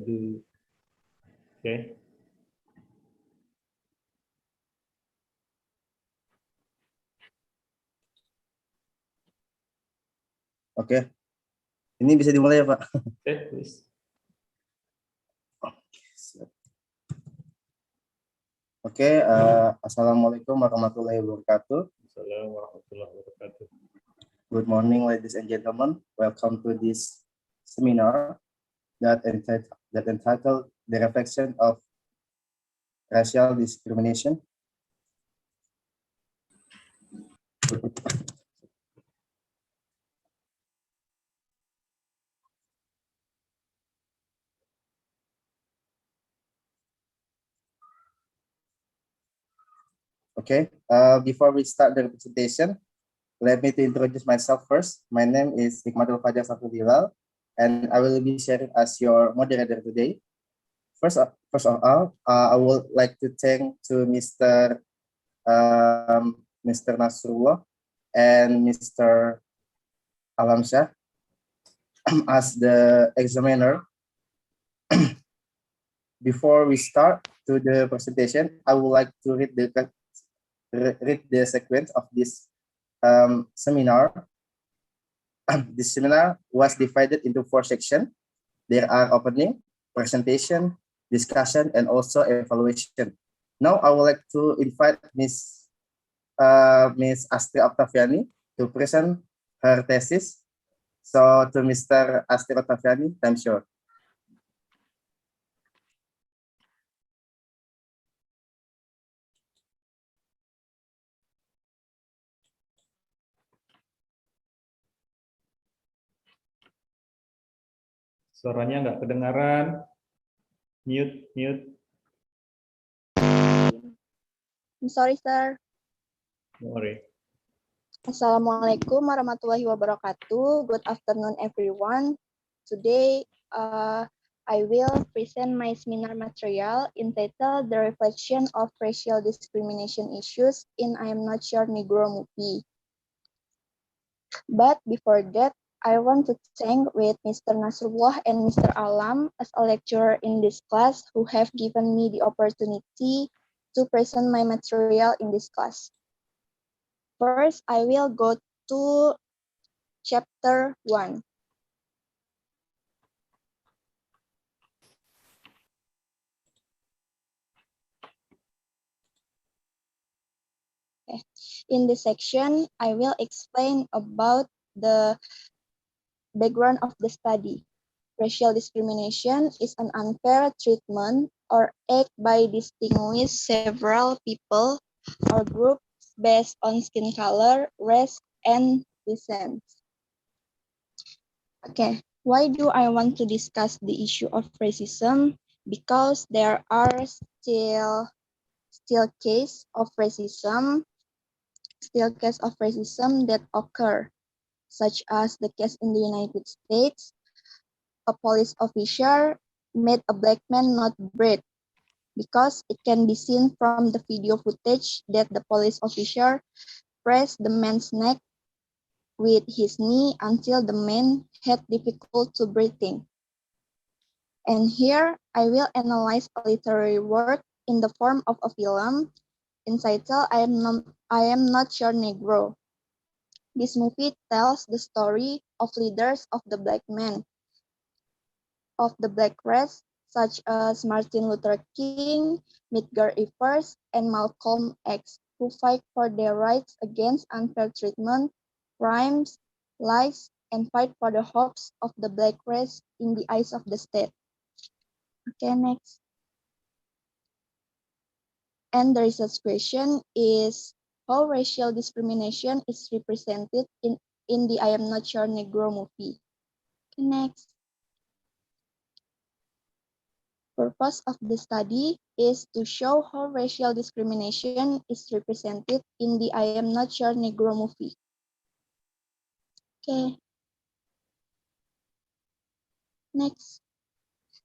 do. Okay. Oke. Ini bisa dimulai ya, Pak? Okay, please. Oke, Assalamualaikum warahmatullahi wabarakatuh. Assalamualaikum warahmatullahi wabarakatuh. Good morning, ladies and gentlemen. Welcome to this seminar that entitled The Reflection of Racial Discrimination. Okay, before we start the presentation, let me to introduce myself first. My name is Hikmatul Fajar Safrulilal, and I will be sharing as your moderator today. First of all, I would like to thank to Mr. Nasrullah and Mr. Alamsyah as the examiner. Before we start to the presentation, I would like to read the sequence of this seminar. This seminar was divided into 4 sections. There are opening, presentation, discussion, and also evaluation. Now I would like to invite Miss Astri Octaviani to present her thesis. So to Mr. Astri Octaviani, time short. Suaranya nggak kedengaran. Mute. I'm sorry, sir. Don't worry. Assalamualaikum warahmatullahi wabarakatuh. Good afternoon, everyone. Today, I will present my seminar material entitled The Reflection of Racial Discrimination Issues in I Am Not Your Negro movie. But before that, I want to thank with Mr. Nasrullah and Mr. Alam as a lecturer in this class who have given me the opportunity to present my material in this class. First, I will go to chapter 1. In this section, I will explain about the background of the study. Racial discrimination is an unfair treatment or act by distinguishing several people or groups based on skin color, race, and descent. Okay, why do I want to discuss the issue of racism? Because there are still cases of racism that occur, such as the case in the United States. A police officer made a black man not breathe because it can be seen from the video footage that the police officer pressed the man's neck with his knee until the man had difficulty breathing. And here I will analyze a literary work in the form of a film entitled I Am Not Your Negro. This movie tells the story of leaders of the black race, such as Martin Luther King, Medgar Evers, and Malcolm X, who fight for their rights against unfair treatment, crimes, lies, and fight for the hopes of the black race in the eyes of the state. Okay, next. And the research question is how racial discrimination is represented in the I Am Not Your Negro movie. Okay, next. Purpose of the study is to show how racial discrimination is represented in the I Am Not Your Negro movie. Okay. Next.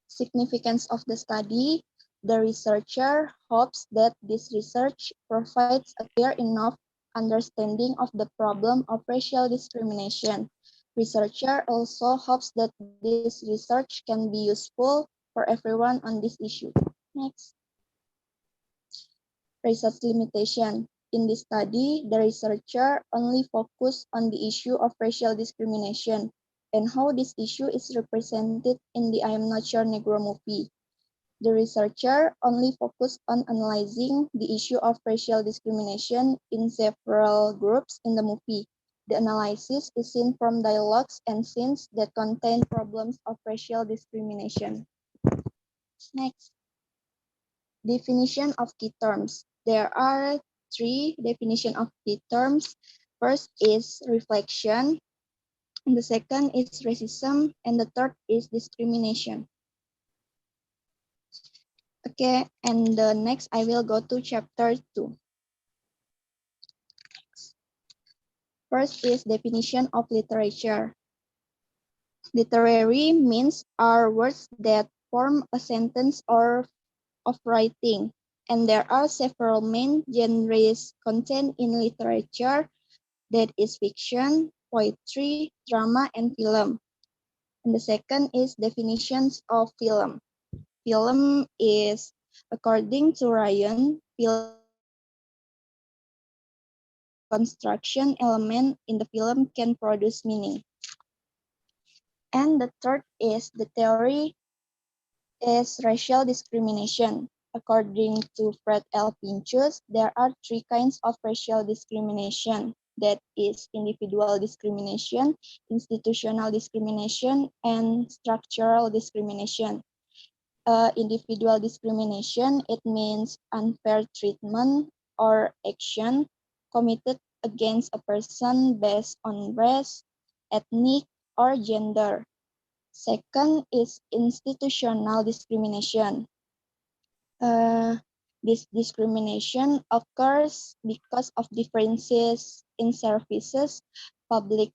Significance of the study. The researcher hopes that this research provides a clear enough understanding of the problem of racial discrimination. Researcher also hopes that this research can be useful for everyone on this issue. Next. Research limitation. In this study, the researcher only focused on the issue of racial discrimination and how this issue is represented in the I Am Not Your Negro movie. The researcher only focused on analyzing the issue of racial discrimination in several groups in the movie. The analysis is seen from dialogues and scenes that contain problems of racial discrimination. Next. Definition of key terms. There are 3 definitions of key terms. First is reflection, and the second is racism, and the third is discrimination. Okay, and the next I will go to chapter 2. First is definition of literature. Literary means are words that form a sentence or of writing, and there are several main genres contained in literature, that is fiction, poetry, drama, and film. And the second is definitions of film. Film is, according to Ryan, film construction element in the film can produce meaning. And the third is the theory is racial discrimination. According to Fred L. Pinchus, there are 3 kinds of racial discrimination. That is individual discrimination, institutional discrimination, and structural discrimination. Individual discrimination, it means unfair treatment or action committed against a person based on race, ethnic, or gender. Second is institutional discrimination. This discrimination occurs because of differences in services, public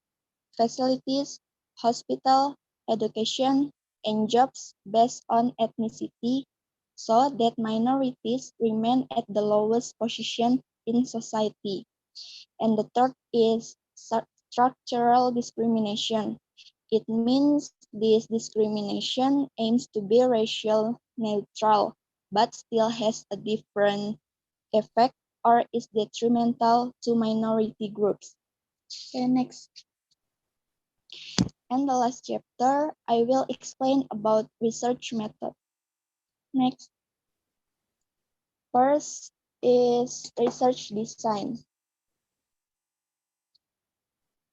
facilities, hospital, education, and jobs based on ethnicity, so that minorities remain at the lowest position in society. And the third is structural discrimination. It means this discrimination aims to be racial neutral, but still has a different effect or is detrimental to minority groups. Okay, next. And the last chapter, I will explain about research method. Next. First is research design.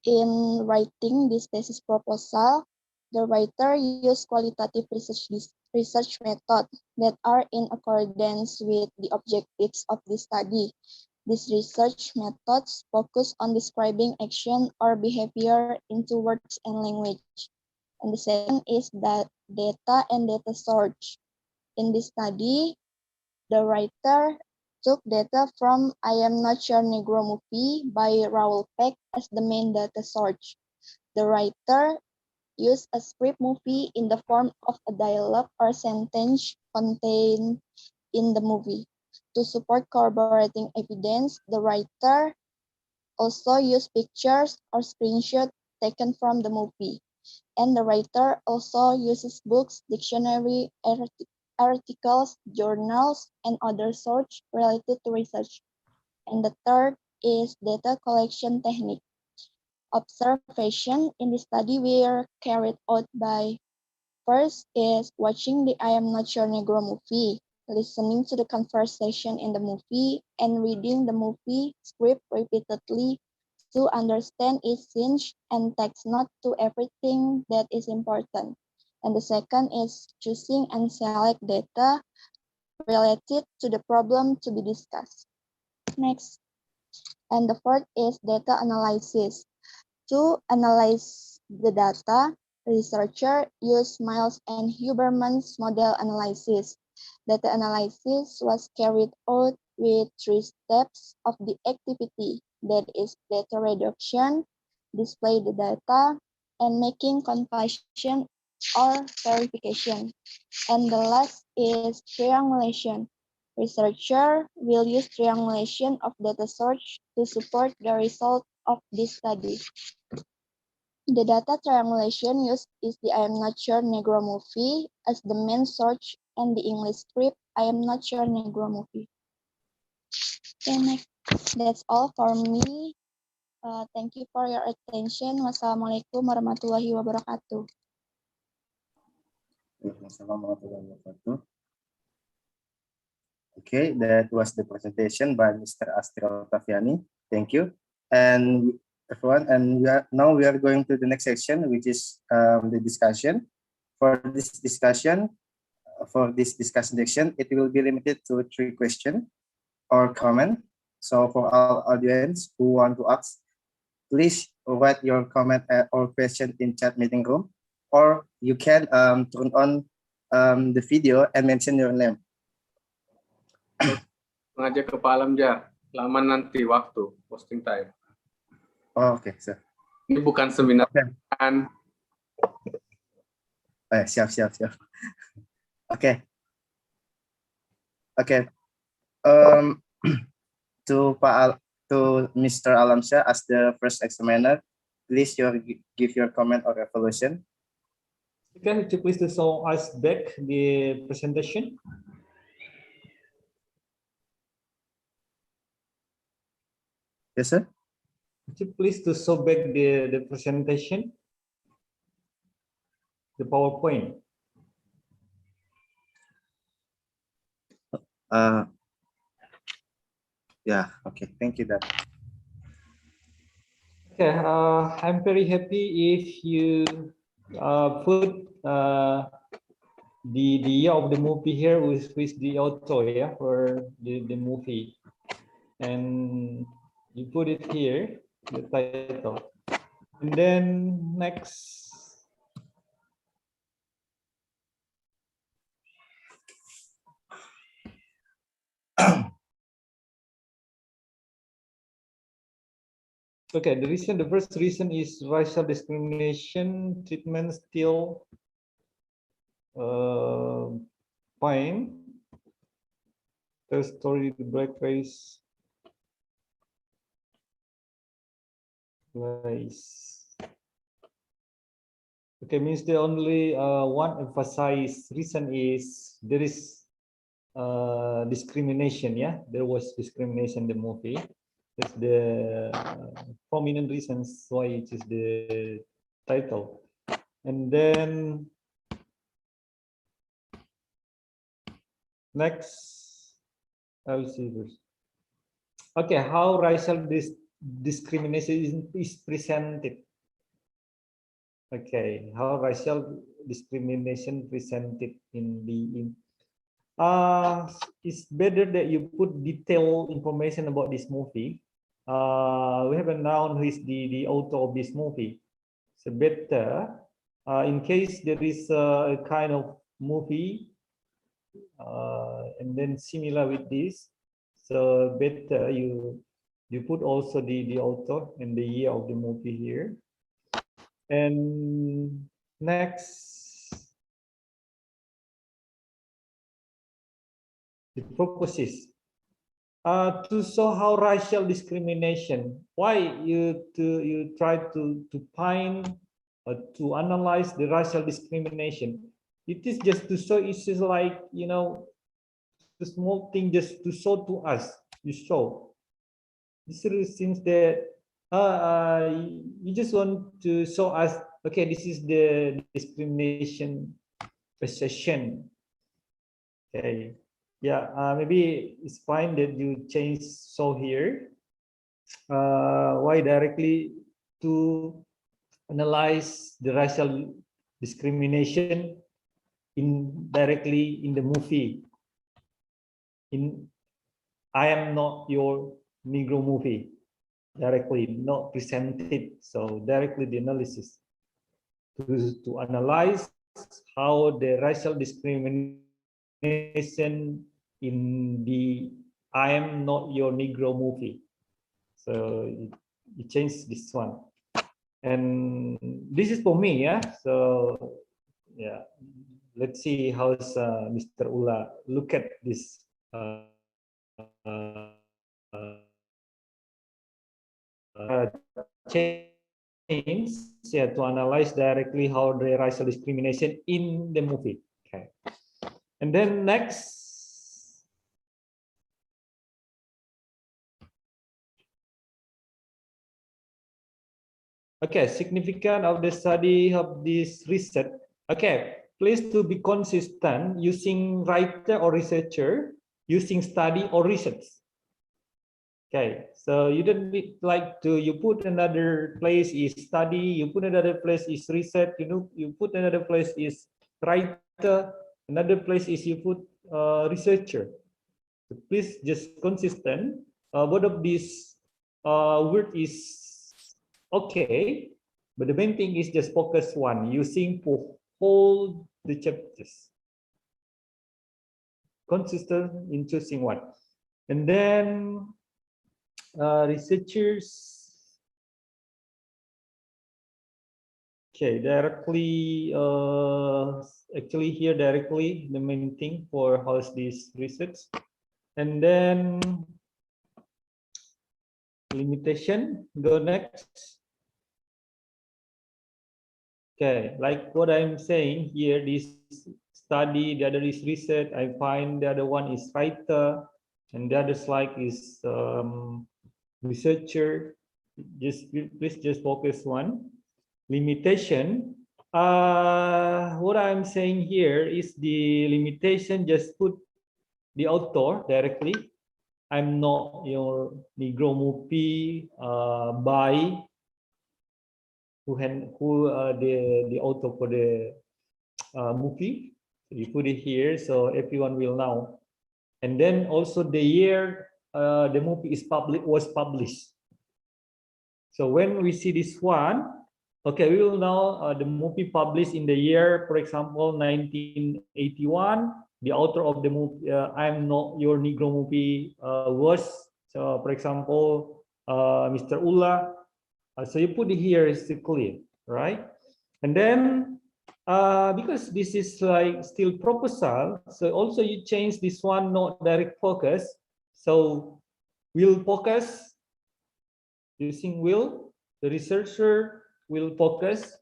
In writing this thesis proposal, the writer used qualitative research methods that are in accordance with the objectives of this study. These research methods focus on describing action or behavior into words and language. And the second is that data and data source. In this study, the writer took data from I Am Not Your Negro movie by Raoul Peck as the main data source. The writer used a script movie in the form of a dialogue or sentence contained in the movie. To support corroborating evidence, the writer also used pictures or screenshots taken from the movie. And the writer also uses books, dictionary, articles, journals, and other sources related to research. And the third is data collection technique. Observation in the study were carried out by, first is watching the I Am Not Your Negro movie, listening to the conversation in the movie, and reading the movie script repeatedly to understand its scenes and takes note to everything that is important. And the second is choosing and select data related to the problem to be discussed. Next. And the fourth is data analysis. To analyze the data, researchers use Miles and Huberman's model analysis. Data analysis was carried out with 3 steps of the activity, that is data reduction, display the data, and making compilation or verification. And the last is triangulation. Researcher will use triangulation of data source to support the result of this study. The data triangulation used is the I Am Not Sure Negro movie as the main source and the English script I Am Not Sure Negro movie. Okay, next. That's all for me. Thank you for your attention. Wassalamualaikum warahmatullahi wabarakatuh. Okay, that was the presentation by Mr. Astro Taviani. Thank you. And everyone, and now we are going to the next section, which is the discussion. For this discussion section, it will be limited to 3 questions or comment. So for our audience who want to ask, please write your comment or question in chat meeting room, or you can turn on the video and mention your name. Ngajak ke Pak Alamja, lama nanti waktu posting time. Oh, okay, sir. Ini bukan seminar kan? Siap. Okay. To Mr. Alamsyah as the first examiner, please give your comment or evaluation. Can you please show us back the presentation? Yes, sir. Could you please show back the presentation, the PowerPoint? Yeah. Okay. Thank you, Dad. Okay. I'm very happy if you put the year of the movie here with the author, yeah, for the movie, and you put it here, the title, and then next. Okay, the first reason is racial discrimination treatment still fine. The story, the black race. Okay, means the only one emphasized reason is there is discrimination. Yeah, there was discrimination in the movie. That's the prominent reasons why it is the title. And then next, I'll see this. Okay, how racial discrimination is presented. Okay, how racial discrimination presented in the it's better that you put detailed information about this movie. We haven't known who is the author of this movie. So better, in case there is a kind of movie and then similar with this, so better you put also the author and the year of the movie here. And next, the purposes. To show how racial discrimination, why you try to find to analyze the racial discrimination. It is just to show, it's just like, you know, the small thing just to show to us, you show. This is since that you just want to show us, okay, this is the discrimination possession. Okay. Yeah, maybe it's fine that you change so here. Why directly to analyze the racial discrimination indirectly in the movie. In I Am Not Your Negro movie, directly not presented. So directly the analysis to analyze how the racial discrimination in the I Am Not Your Negro movie. So you change this one. And this is for me, yeah. So yeah, let's see how's Mr. Ula look at this change means to analyze directly how the racial discrimination in the movie. Okay, and then next. Okay, significance of the study of this research. Okay, please to be consistent using writer or researcher, using study or research. Okay, so you don't need like to, you put another place is study, you put another place is research, you put another place is writer, another place is you put researcher. So please just consistent. Both of these word is okay, but the main thing is just focus one, using for whole the chapters. Consistent in choosing one. And then researchers, okay, directly, actually here directly, the main thing for how's this research. And then limitation, go next. Okay, like what I'm saying here, this study, the other is research, I find the other one is writer, and the other slide is researcher. Please just focus one. Limitation. What I'm saying here is the limitation, just put the author directly. I'm not your Negro movie by who the author for the movie. So you put it here so everyone will know. And then also the year the movie was published. So when we see this one, okay, we will know the movie published in the year, for example, 1981. The author of the movie, I'm Not Your Negro movie, was, so for example, Mr. Ulla. So you put it here is clear, right? And then because this is like still proposal, so also you change this one, not direct focus. So will focus using will, the researcher will focus.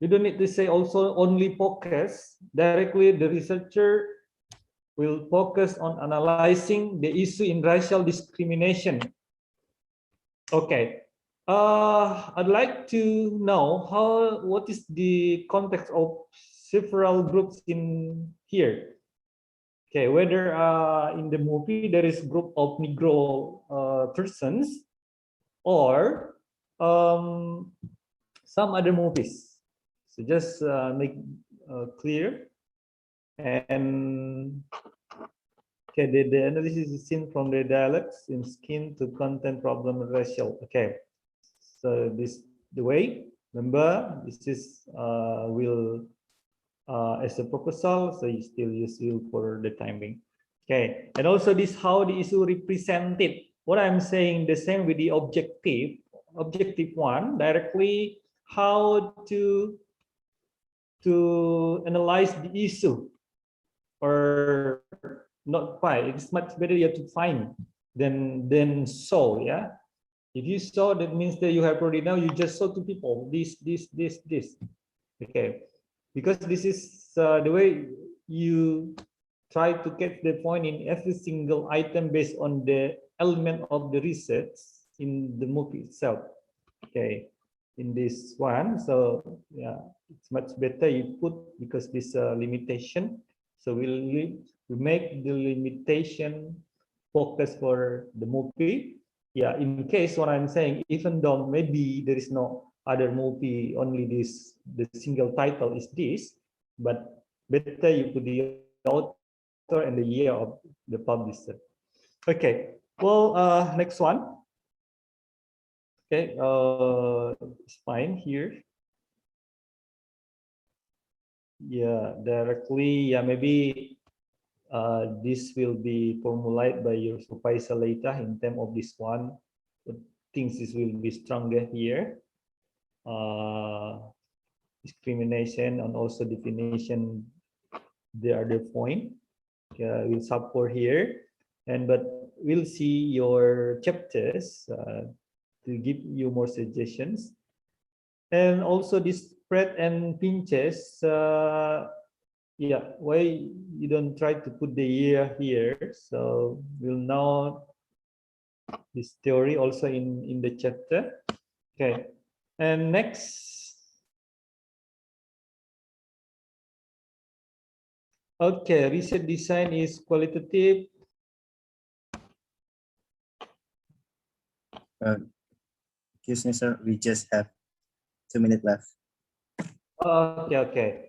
You don't need to say also only focus. Directly the researcher will focus on analyzing the issue in racial discrimination. Okay, I'd like to know what is the context of several groups in here. Okay, whether in the movie there is group of Negro persons or some other movies. So just make clear. And okay, the analysis is seen from the dialects in skin to content problem racial. Okay, so this the way. Remember, this is will as a proposal, so you still use will for the timing. Okay, and also this how the issue represented. What I'm saying the same with the objective one directly how to analyze the issue or not find. It's much better you have to find than show. Yeah, if you saw, that means that you have already know. You just show to people this. Okay, because this is the way you try to get the point in every single item based on the element of the research in the movie itself. Okay, in this one, so yeah, it's much better you put because this limitation. So we make the limitation focus for the movie. Yeah, in case what I'm saying, even though maybe there is no other movie, only this, the single title is this, but better you put the author and the year of the publisher. Okay, well, next one. Okay, it's fine here. Yeah, directly, yeah, maybe this will be formulated by your supervisor later in terms of this one. Things this will be stronger here. Discrimination and also definition, the other point. We'll support here, and but we'll see your chapters to give you more suggestions. And also this spread and pinches, yeah, why you don't try to put the year here? So we'll know this theory also in the chapter. Okay, and next. Okay, research design is qualitative. Excuse me, sir. We just have 2 minutes left. Okay, okay.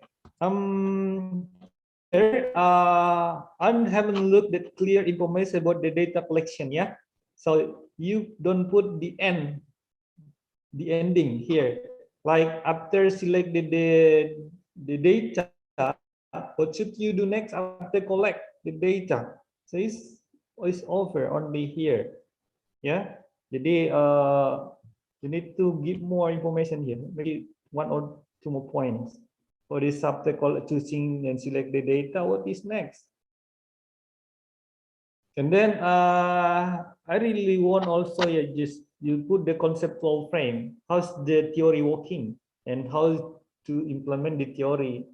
Here, I haven't looked at clear information about the data collection, yeah. So you don't put the ending here. Like after select the data, what should you do next after collect the data? So it's over only here, yeah. Jadi you need to give more information here, maybe 1 or 2 more points. For this after choosing and select the data, what is next? And then I really want also just you put the conceptual frame. How's the theory working and how to implement the theory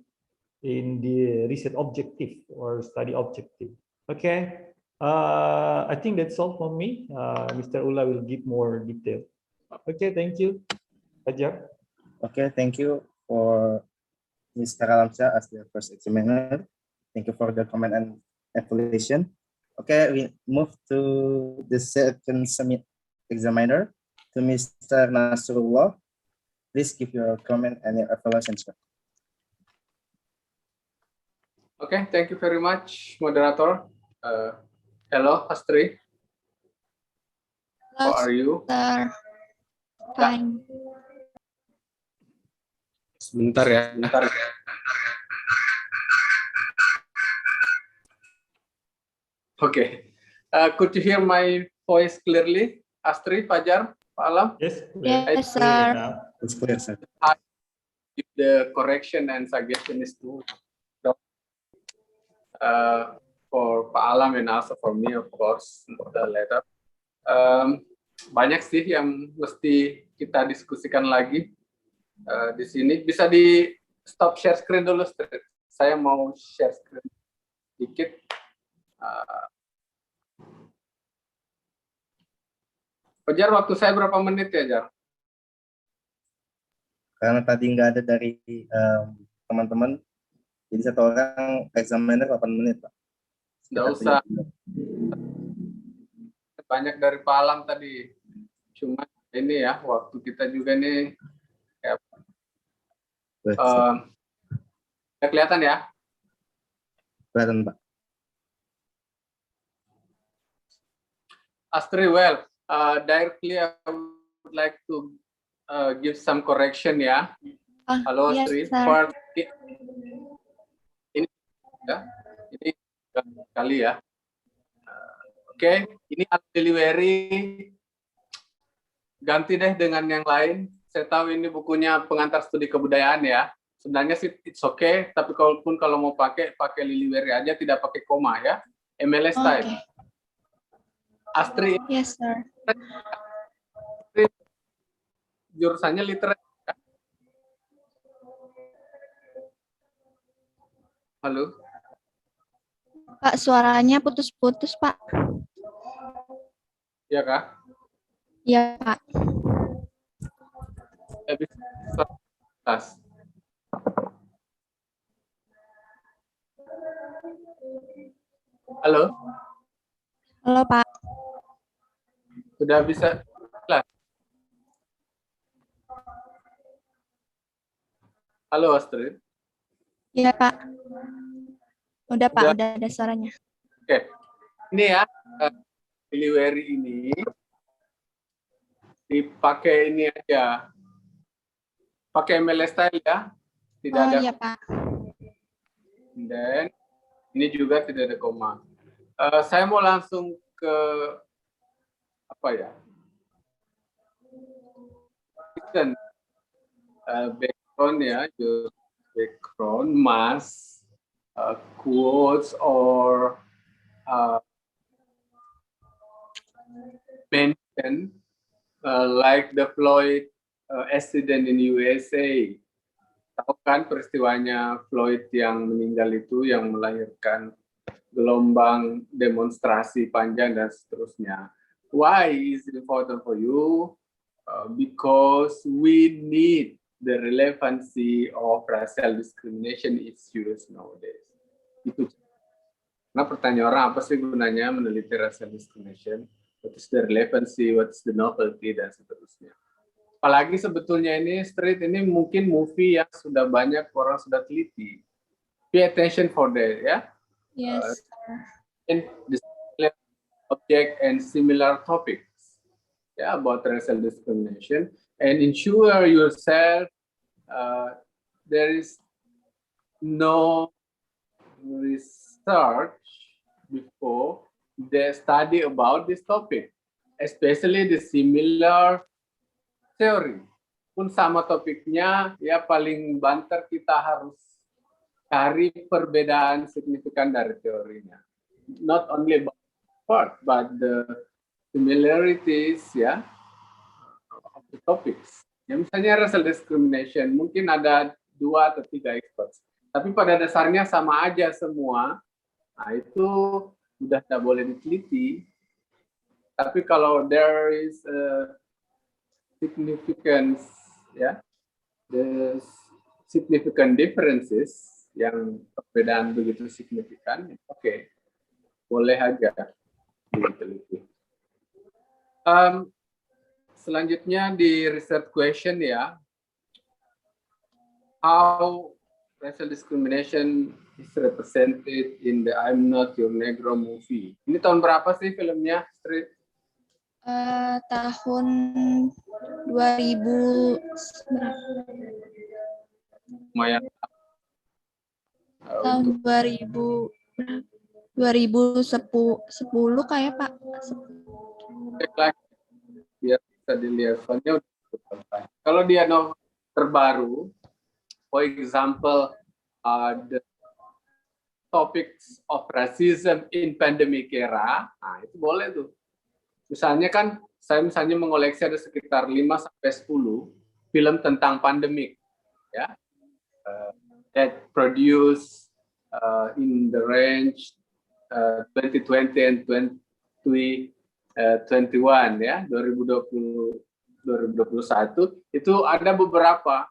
in the research objective or study objective. Okay. I think that's all from me. Mr. Ula will give more detail. Okay, thank you. Fajar. Okay, thank you for Mr. Alamsyah as the first examiner. Thank you for the comment and evaluation. Okay, we move to the second examiner, to Mr. Nasrullah. Please give your comment and your evaluation, sir. Okay, thank you very much, moderator. Hello, Astri. How are you? Sir. Fine. Sebentar ya. Okay. Could you hear my voice clearly? Astri, Fajar, Pak Alam? Yes. Yes, sir. It's clear, sir. If the correction and suggestion is to for Pak Alam and also for me, of course, later. Banyak sih yang mesti kita diskusikan lagi di sini. Bisa di stop share screen dulu, saya mau share screen dikit. Fajar, waktu saya berapa menit ya, Jar? Karena tadi nggak ada dari teman-teman, jadi satu orang examiner 8 menit, Pak. Nggak usah. Banyak dari Pak Alam tadi. Cuma ini ya, waktu kita juga nih. Kelihatan ya? Kelihatan, Pak. Astri, well, directly I would like to give some correction ya. Halo yes, Astri. sir. Ini ya, ini kali ya. Oke, ini delivery ganti deh dengan yang lain. Saya tahu ini bukunya pengantar studi kebudayaan ya. Sebenarnya sih it's okay, tapi kalau mau pakai delivery aja, tidak pakai koma ya. MLS type. Okay. Astri. Yes, sir. Jurusannya literasi. Halo. Pak, suaranya putus-putus, Pak. Iya kah? Iya, Pak. Halo. Halo, Pak. Sudah bisa kelas? Halo Astrid. Iya, Pak. Udah, Pak. Udah ada suaranya. Oke. Ini ya, delivery ini dipakai ini aja. Pakai MLS style ya. Tidak ada. Iya, Pak. Dan ini juga tidak ada koma. Saya mau langsung ke apa ya? Background ya, background, mass, quotes or mention like the Floyd accident in USA. Tahu kan peristiwanya Floyd yang meninggal itu yang melahirkan gelombang demonstrasi panjang dan seterusnya. Why is it important for you? Because we need the relevancy of racial discrimination issues nowadays. Itu. Nah, pertanyaan orang, apa sih gunanya meneliti racial discrimination? What is the relevancy, what is the novelty, dan seterusnya. Apalagi sebetulnya ini street ini mungkin movie yang sudah banyak orang sudah teliti. Pay attention for that, ya. Yes. In the object and similar topics, yeah, about racial discrimination, and ensure yourself there is no research before they study about this topic, especially the similar teori. Pun sama topiknya, ya paling banter kita harus cari perbedaan signifikan dari teorinya. Not only about part, but the similarities, ya, of the topics. Ya, misalnya racial discrimination, mungkin ada 2 atau 3 experts. Tapi pada dasarnya sama aja semua. Nah, itu sudah tidak boleh diteliti. Tapi kalau there is a significance, ya, the significant differences, yang perbedaan begitu signifikan, oke, boleh aja diteliti. Selanjutnya di research question, ya, how racial discrimination is represented in the I'm Not Your Negro movie. Ini tahun berapa sih filmnya, Street? Tahun 2000 Lumayan. tahun 2010 kayak Pak. Cek lagi biar bisa dilihat soalnya udah selesai. Kalau dia novel terbaru, for example, the topics of racism in pandemic era, nah itu boleh tuh. Misalnya kan saya misalnya mengoleksi ada sekitar 5 sampai 10 film tentang pandemik, ya, that produce in the range 2020 and 2021, ya, 2020 2021 itu ada beberapa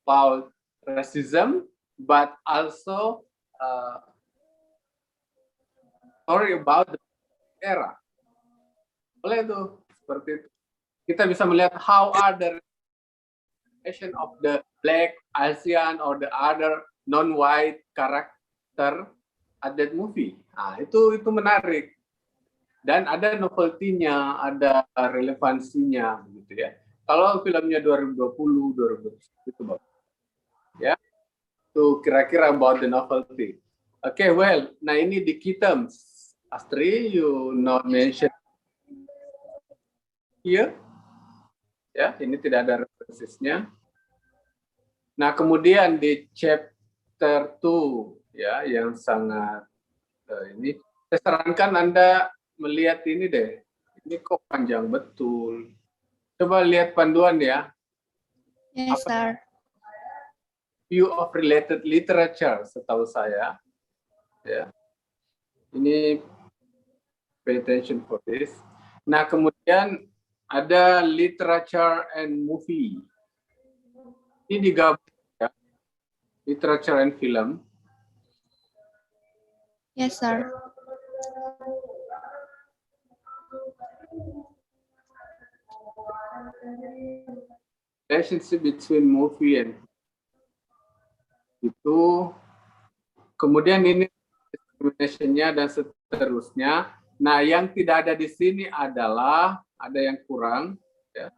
about racism, but also story about the era. Boleh tuh seperti itu. Kita bisa melihat how are the relation of the black, Asian, or the other non-white character at that movie. Nah, itu menarik. Dan ada novelty-nya, ada relevansinya, gitu ya. Kalau filmnya 2020, 2021 itu bagus. Ya, itu kira-kira about the novelty. Okay, well, nah ini di key terms. Astri, you not mention here. Ya, ini tidak ada referensinya. Nah, kemudian di chapter 2, ya, yang sangat ini, saya sarankan Anda melihat ini deh. Ini kok panjang betul. Coba lihat panduan ya. Yes, sir. View of related literature, setahu saya. Ya. Ini pay attention for this. Nah, kemudian ada literature and movie. Ini digabung ya. Literature and film. Yes, sir. Relationship between movie and itu. Kemudian ini discrimination-nya dan seterusnya. Nah, yang tidak ada di sini adalah ada yang kurang, ya.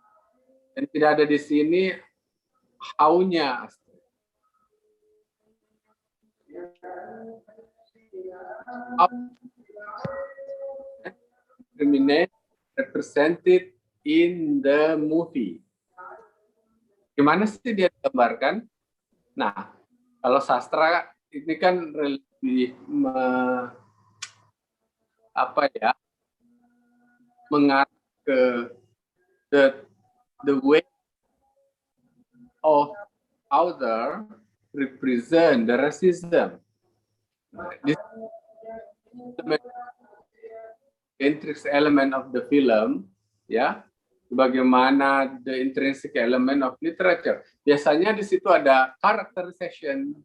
Dan tidak ada di sini how-nya. Discriminate represented in the movie. Gimana sih dia digambarkan? Nah, kalau sastra ini kan lebih apa ya, mengarah ke the way of author represent the racism. This is the intrinsic element of the film, ya. Bagaimana the intrinsic element of literature. Biasanya di situ ada characterization,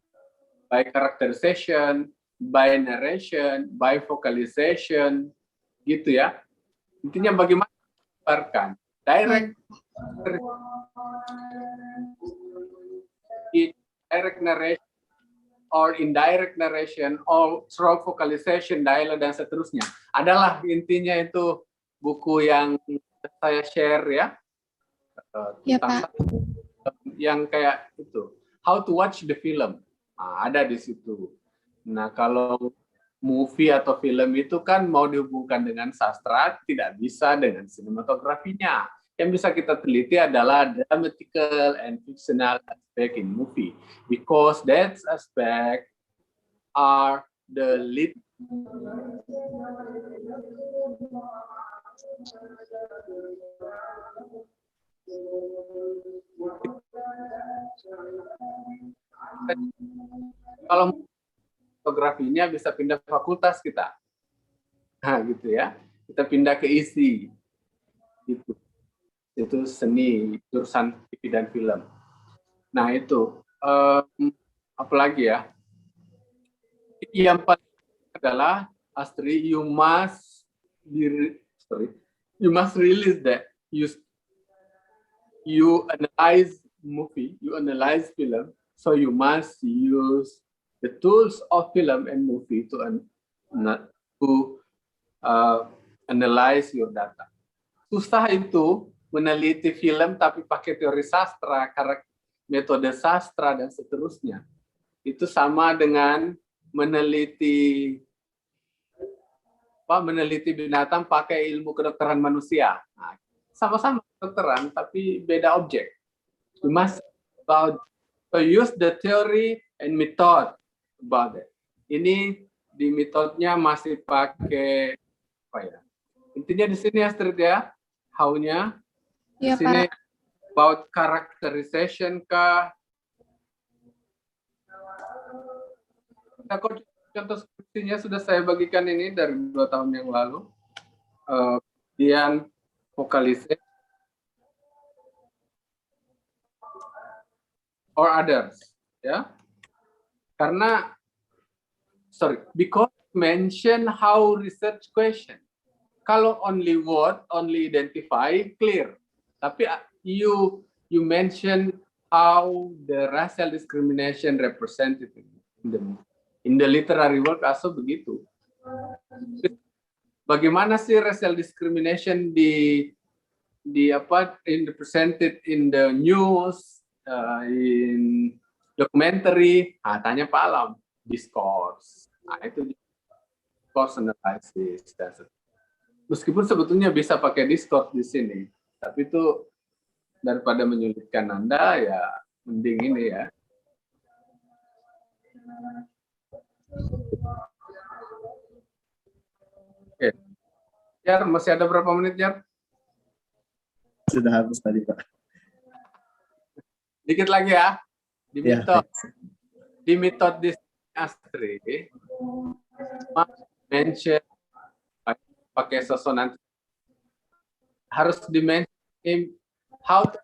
by narration, by vocalization, gitu ya. Intinya bagaimana menyebarkan direct narration or indirect narration or through vocalization, dialog dan seterusnya. Adalah intinya itu buku yang saya share ya. Ya, Pak. Yang kayak itu, how to watch the film. Nah, ada di situ. Nah, kalau movie atau film itu kan mau dihubungkan dengan sastra, tidak bisa dengan sinematografinya. Yang bisa kita teliti adalah dramatical and fictional aspect in movie, because that aspect are the lead. Kalau fotografinya bisa pindah fakultas kita, nah gitu ya, kita pindah ke isi, gitu. Itu seni jurusan TV dan film. Nah itu apalagi ya, yang paling adalah Astri, you must release that you analyze movie, you analyze film, so you must use the tools of film and movie to analyze your data. Susah itu meneliti film tapi pakai teori sastra, metode sastra dan seterusnya. Itu sama dengan meneliti binatang pakai ilmu kedokteran manusia. Nah, sama-sama kedokteran tapi beda objek. You must use the theory and method about it. Ini di metodenya masih pakai apa ya? Intinya di sini Astrid ya, how-nya. Ya, Di sini Pak. about characterization kah? Contoh skripsinya sudah saya bagikan ini dari 2 tahun yang lalu. Kemudian vocalization or others, ya. Karena because mention how research question. Kalau only word, only identify, clear. Tapi you mention how the racial discrimination represented in the literary work also begitu. Bagaimana sih racial discrimination represented in the news, in documentary? Tanya Pak Alam, discourse. Nah, itu discourse analysis. Meskipun sebetulnya bisa pakai discourse di sini, tapi itu daripada menyulitkan Anda, ya mending ini ya. Oke. Jar, masih ada berapa menit, Jar? Sudah habis tadi, Pak. Dikit lagi ya. Ya. Di metode Astri, mention pakai sosonan harus di-mention how to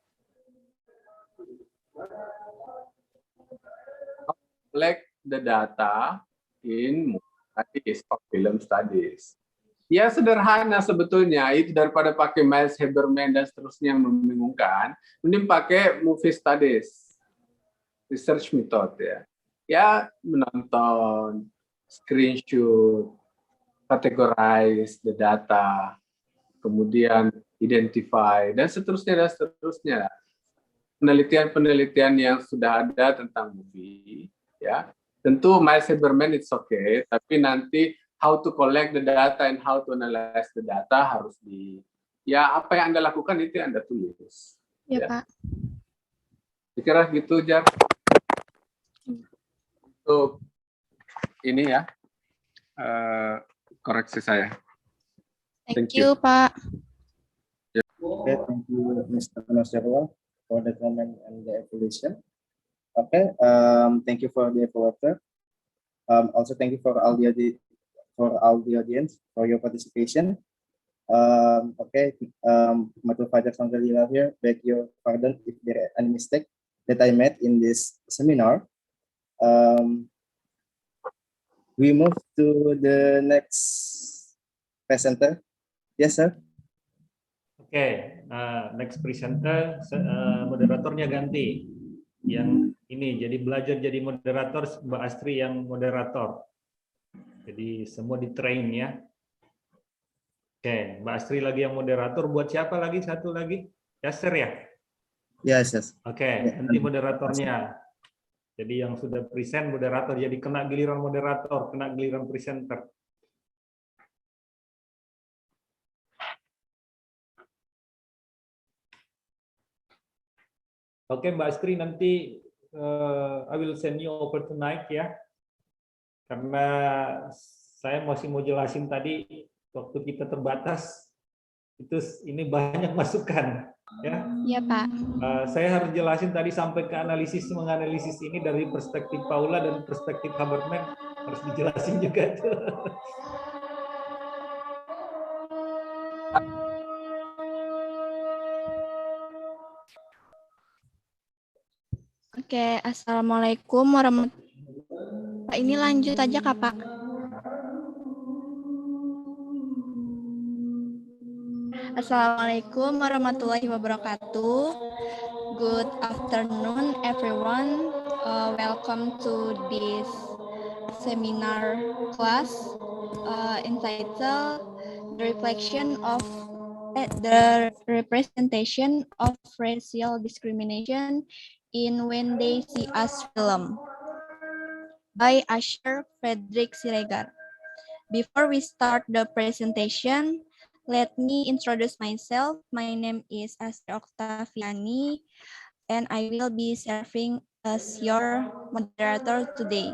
collect the data in studies or film studies. Ya sederhana sebetulnya, itu daripada pakai Miles Haberman dan seterusnya yang membingungkan, mending pakai movie studies, research method ya. Ya menonton, screenshot, categorize the data, kemudian identify dan seterusnya. Penelitian-penelitian yang sudah ada tentang movie, ya. Tentu Miles Haberman it's okay, tapi nanti how to collect the data and how to analyze the data harus apa yang Anda lakukan itu yang Anda tulis. Ya, Pak. Kira gitu, Jar. Untuk ini ya, koreksi saya. Thank Thank you. you, Pak. Okay, thank you, Mr. Nasrullah, for the comment and the evaluation. Okay, thank you for the evaluator. Also, thank you for all the audience for your participation. Okay, Matul Fajar Sanggalila here. Beg your pardon if there are any mistake that I made in this seminar. We move to the next presenter. Yes, sir. Oke, next presenter, moderatornya ganti. Yang ini, jadi belajar jadi moderator, Mbak Astri yang moderator. Jadi semua di train ya. Oke, Mbak Astri lagi yang moderator. Buat siapa lagi? Satu lagi? Yasser ya? Yes, yes. Oke, nanti moderatornya. Jadi yang sudah present moderator, jadi kena giliran moderator, kena giliran presenter. Oke, Mbak Astri, nanti I will send you over tonight ya. Karena saya masih mau jelasin tadi, waktu kita terbatas, itu ini banyak masukan. Ya. Iya, Pak. Saya harus jelasin tadi sampai ke menganalisis ini dari perspektif Paula dan perspektif Haberman, harus dijelasin juga tuh. Oke, Assalamualaikum warahmatullahi wabarakatuh. Ini lanjut aja, Kak, Pak. Assalamualaikum warahmatullahi wabarakatuh. Good afternoon, everyone. Welcome to this seminar class entitled "The Representation of Racial Discrimination in When They See Us Film" by Asher Frederick Siregar. Before we start the presentation, let me introduce myself. My name is Astri Octaviani, and I will be serving as your moderator today.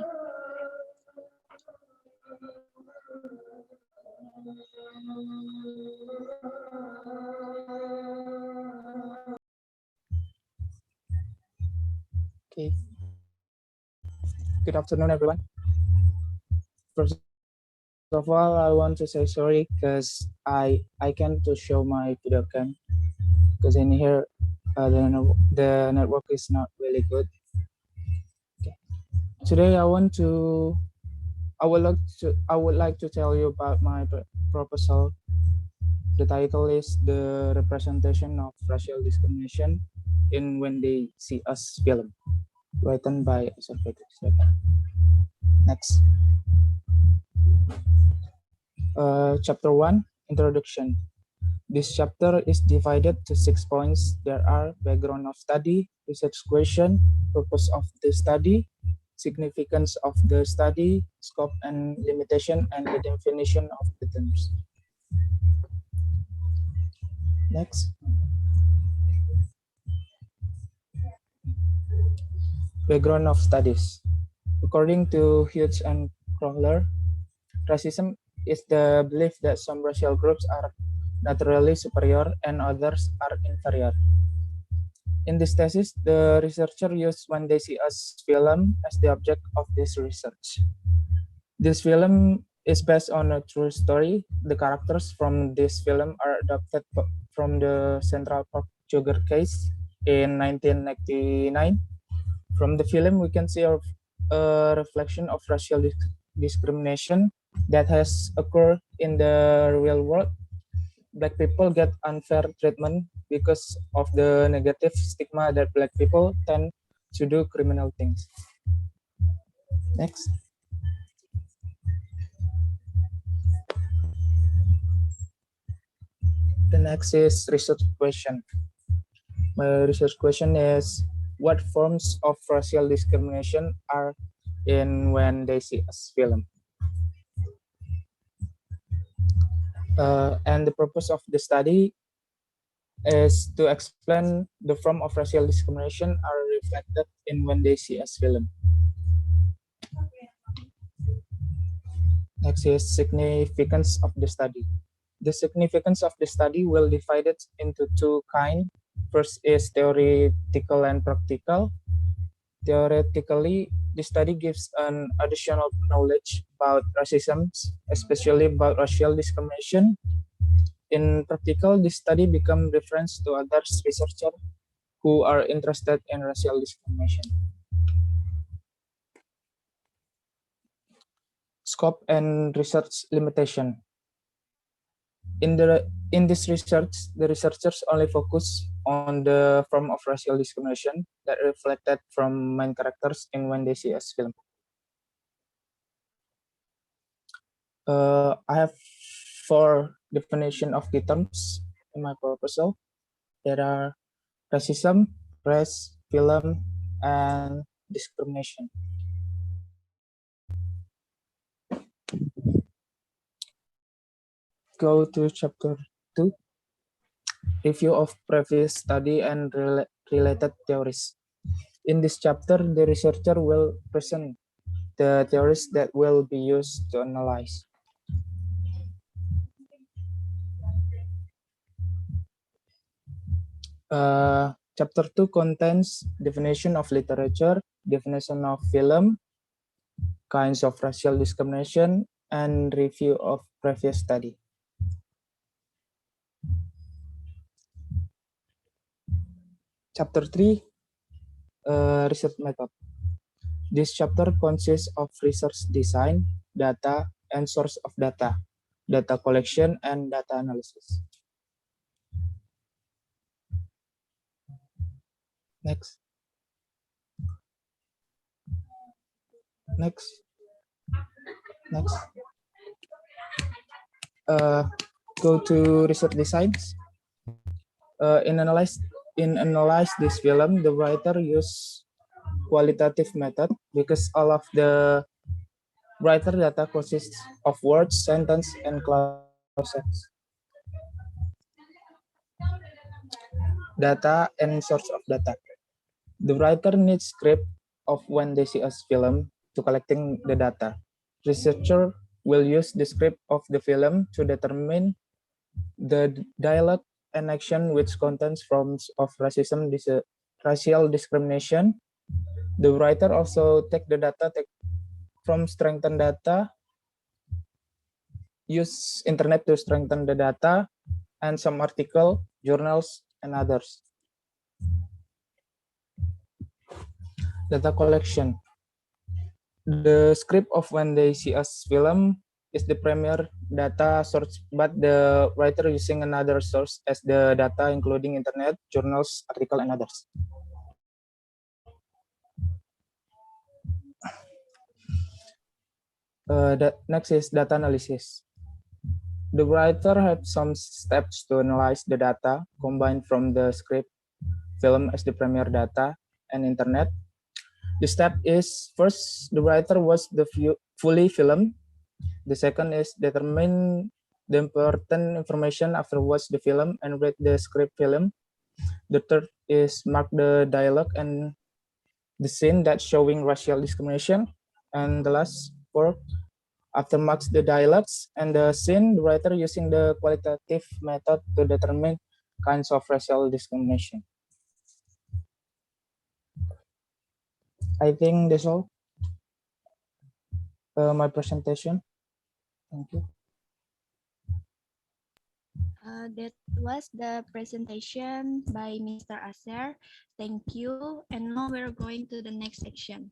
Okay. Good afternoon, everyone. First of all, I want to say sorry because I can't to show my video cam because in here the network is not really good. Okay. Today I would like to tell you about my proposal. The title is "The Representation of Racial Discrimination in When They See Us Film," written by Asher Frederick Siregar. Next. Chapter 1, Introduction. This chapter is divided to 6 points. There are background of study, research question, purpose of the study, significance of the study, scope and limitation, and the definition of the terms. Next. Background of studies. According to Hughes and Crowler, racism is the belief that some racial groups are naturally superior and others are inferior. In this thesis, the researcher used When They See Us film as the object of this research. This film is based on a true story. The characters from this film are adapted from the Central Park Jogger case in 1999. From the film, we can see a reflection of racial discrimination that has occurred in the real world. Black people get unfair treatment because of the negative stigma that Black people tend to do criminal things. Next. The next is research question. My research question is, what forms of racial discrimination are in When They See Us film? And the purpose of the study is to explain the form of racial discrimination are reflected in When They See Us film. Next is significance of the study. The significance of the study will divide it into two kinds. First is theoretical and practical. Theoretically, the study gives an additional knowledge about racism, especially about racial discrimination. In practical, the study becomes reference to other researchers who are interested in racial discrimination. Scope and research limitation. In this research, the researchers only focus on the form of racial discrimination that reflected from main characters in When They See Us film. I have 4 definitions of key terms in my proposal. There are racism, race, film, and discrimination. Go to chapter 2. Review of previous study and related theories. In this chapter, the researcher will present the theories that will be used to analyze. Chapter 2 contains definition of literature, definition of film, kinds of racial discrimination, and review of previous study. Chapter 3, research method. This chapter consists of research design, data, and source of data, data collection, and data analysis. Next. Go to research designs. In analyze this film, the writer used qualitative method because all of the writer data consists of words, sentence, and clauses. Data and source of data. The writer needs script of When They See Us film to collecting the data. Researcher will use the script of the film to determine the dialogue and action which contains forms of racism, racial discrimination. The writer also take the data from strengthen data, use internet to strengthen the data, and some article, journals, and others. Data collection. The script of When They See Us film is the primary data source, but the writer using another source as the data, including internet, journals, article, and others. Next is data analysis. The writer had some steps to analyze the data combined from the script, film as the primary data, and internet. The step is, first, the writer watched the fully film. The second is determine the important information after watch the film and read the script film. The third is mark the dialogue and the scene that's showing racial discrimination. And the last, fourth, after marks the dialogues and the scene, the writer using the qualitative method to determine kinds of racial discrimination. I think that's all. My presentation. Thank you. That was the presentation by Mr. Aser. Thank you. And now we're going to the next section,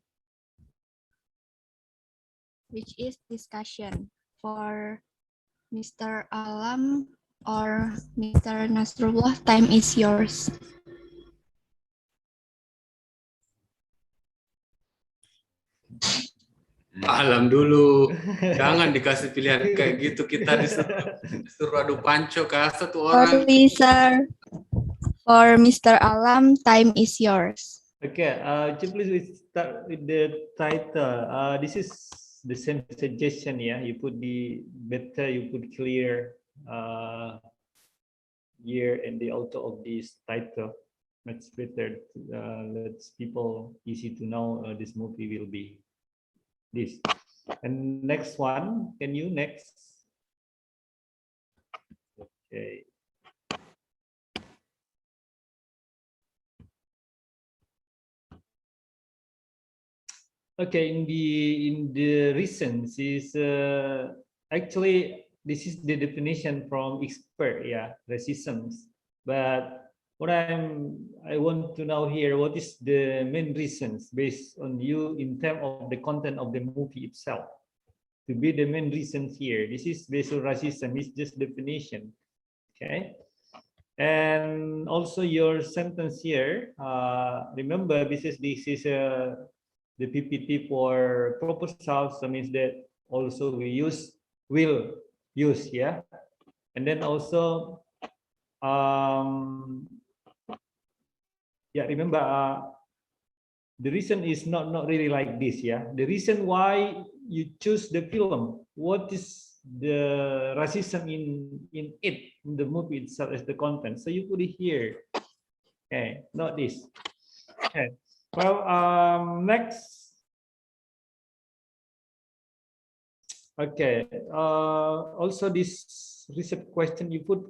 which is discussion. For Mr. Alam or Mr. Nasrullah, time is yours. Alam dulu, jangan dikasih pilihan kayak gitu, kita disuruh adu panco ke satu orang. Sorry, sir. For Mr. Alam, time is yours. Okay, please we start with the title. This is the same suggestion, yeah. You put you put clear year and the author of this title. Much better. Let's people easy to know this movie will be this. And next one, can you next? Okay. Okay, in the reasons is actually this is the definition from expert, yeah, racisms. But what I want to know here, what is the main reasons based on you in terms of the content of the movie itself? To be the main reasons here. This is based on racism, it's just definition. Okay. And also your sentence here, remember this is the PPT for proposals, so means that also we will use, yeah. And then also yeah, remember the reason is not really like this, yeah. The reason why you choose the film, what is the racism in it, in the movie itself as the content, so you put it here. Okay, not this. Okay, well, next. Okay, also this research question you put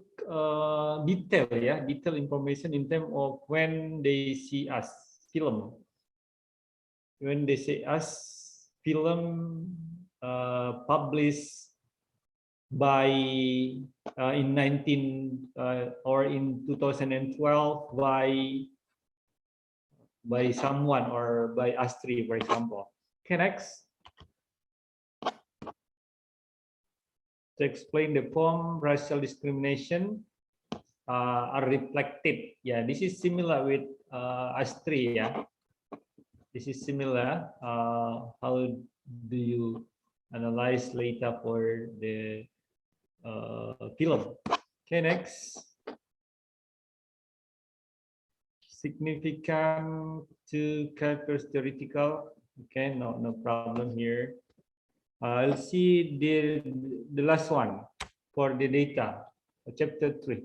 detail, yeah, detail information in terms of when they see us film. When they say us film published by in or in 2012 by someone or by Astri, for example. Okay, next. To explain the poem, racial discrimination are reflected. Yeah, this is similar with Astri. Yeah, this is similar. How do you analyze later for the film? Okay, next. Significant to characters theoretical. Okay, no problem here. I'll see the last one for the data, chapter 3.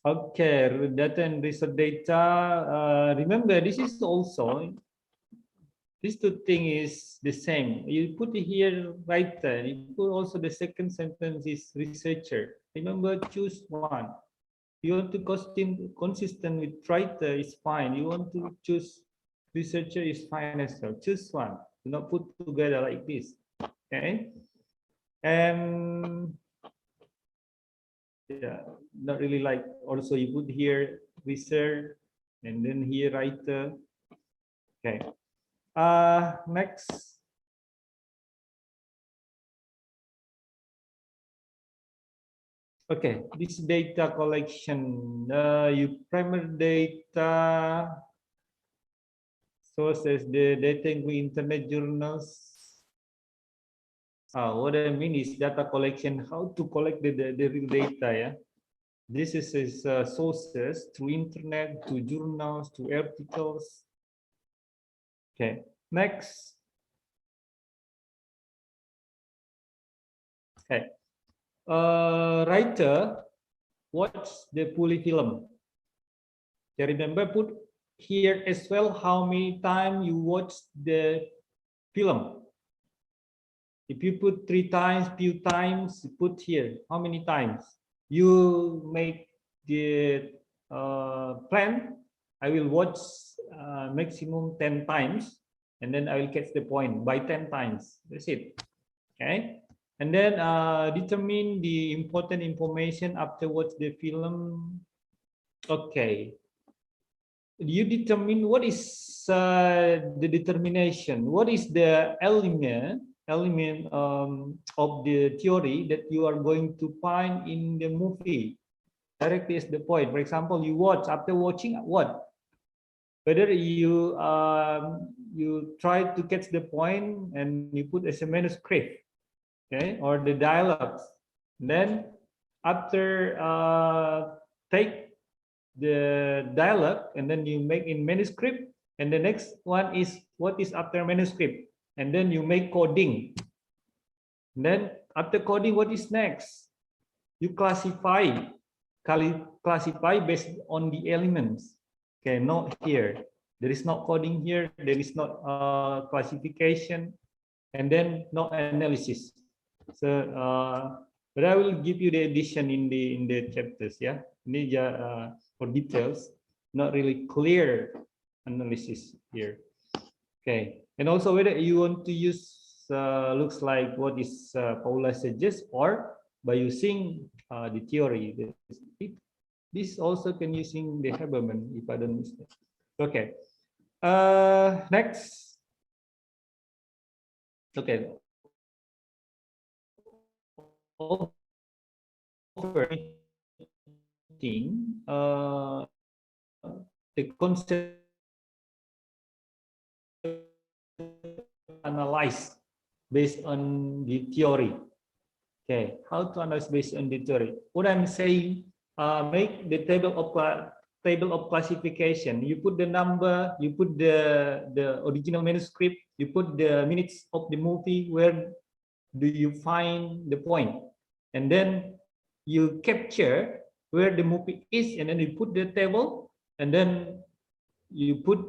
Okay, data and research data. Remember, this is also, these two things is the same. You put it here, writer. You put also the second sentence is researcher. Remember, choose one. You want to consistent with writer is fine. You want to choose researcher is fine as well. Choose one. Do not put together like this. Okay. And yeah, not really like also you put here research and then here writer. Okay. Next. Okay, this data collection, you primary data sources, the data include internet journals. What I mean is data collection, how to collect the real data, yeah. This is sources through internet, to journals, to articles. Okay, next. Okay. Writer watch the Puli film. You remember, put here as well how many times you watch the film. If you put 3 times, few times, put here how many times. You make the plan. I will watch maximum 10 times, and then I will catch the point by 10 times. That's it. Okay. And then determine the important information after watch the film. Okay. You determine what is the determination. What is the element of the theory that you are going to find in the movie? Directly is the point. For example, you watch, after watching what? Whether you you try to catch the point and you put as a manuscript. Okay, or the dialogues. Then after take the dialogue and then you make in manuscript, and the next one is what is after manuscript, and then you make coding. And then after coding, what is next? You classify based on the elements. Okay, not here. There is no coding here. There is no classification, and then no analysis. So, but I will give you the addition in the chapters. Yeah, ini for details, not really clear analysis here. Okay, and also whether you want to use looks like what is Paula suggests, or by using the theory. This also can using the Habermas, if I don't mistake. Okay. Next. Okay. The concept analyze based on the theory. Okay, how to analyze based on the theory? What I'm saying, make the table of classification. You put the number, you put the original manuscript, you put the minutes of the movie. Where do you find the point? And then you capture where the movie is, and then you put the table, and then you put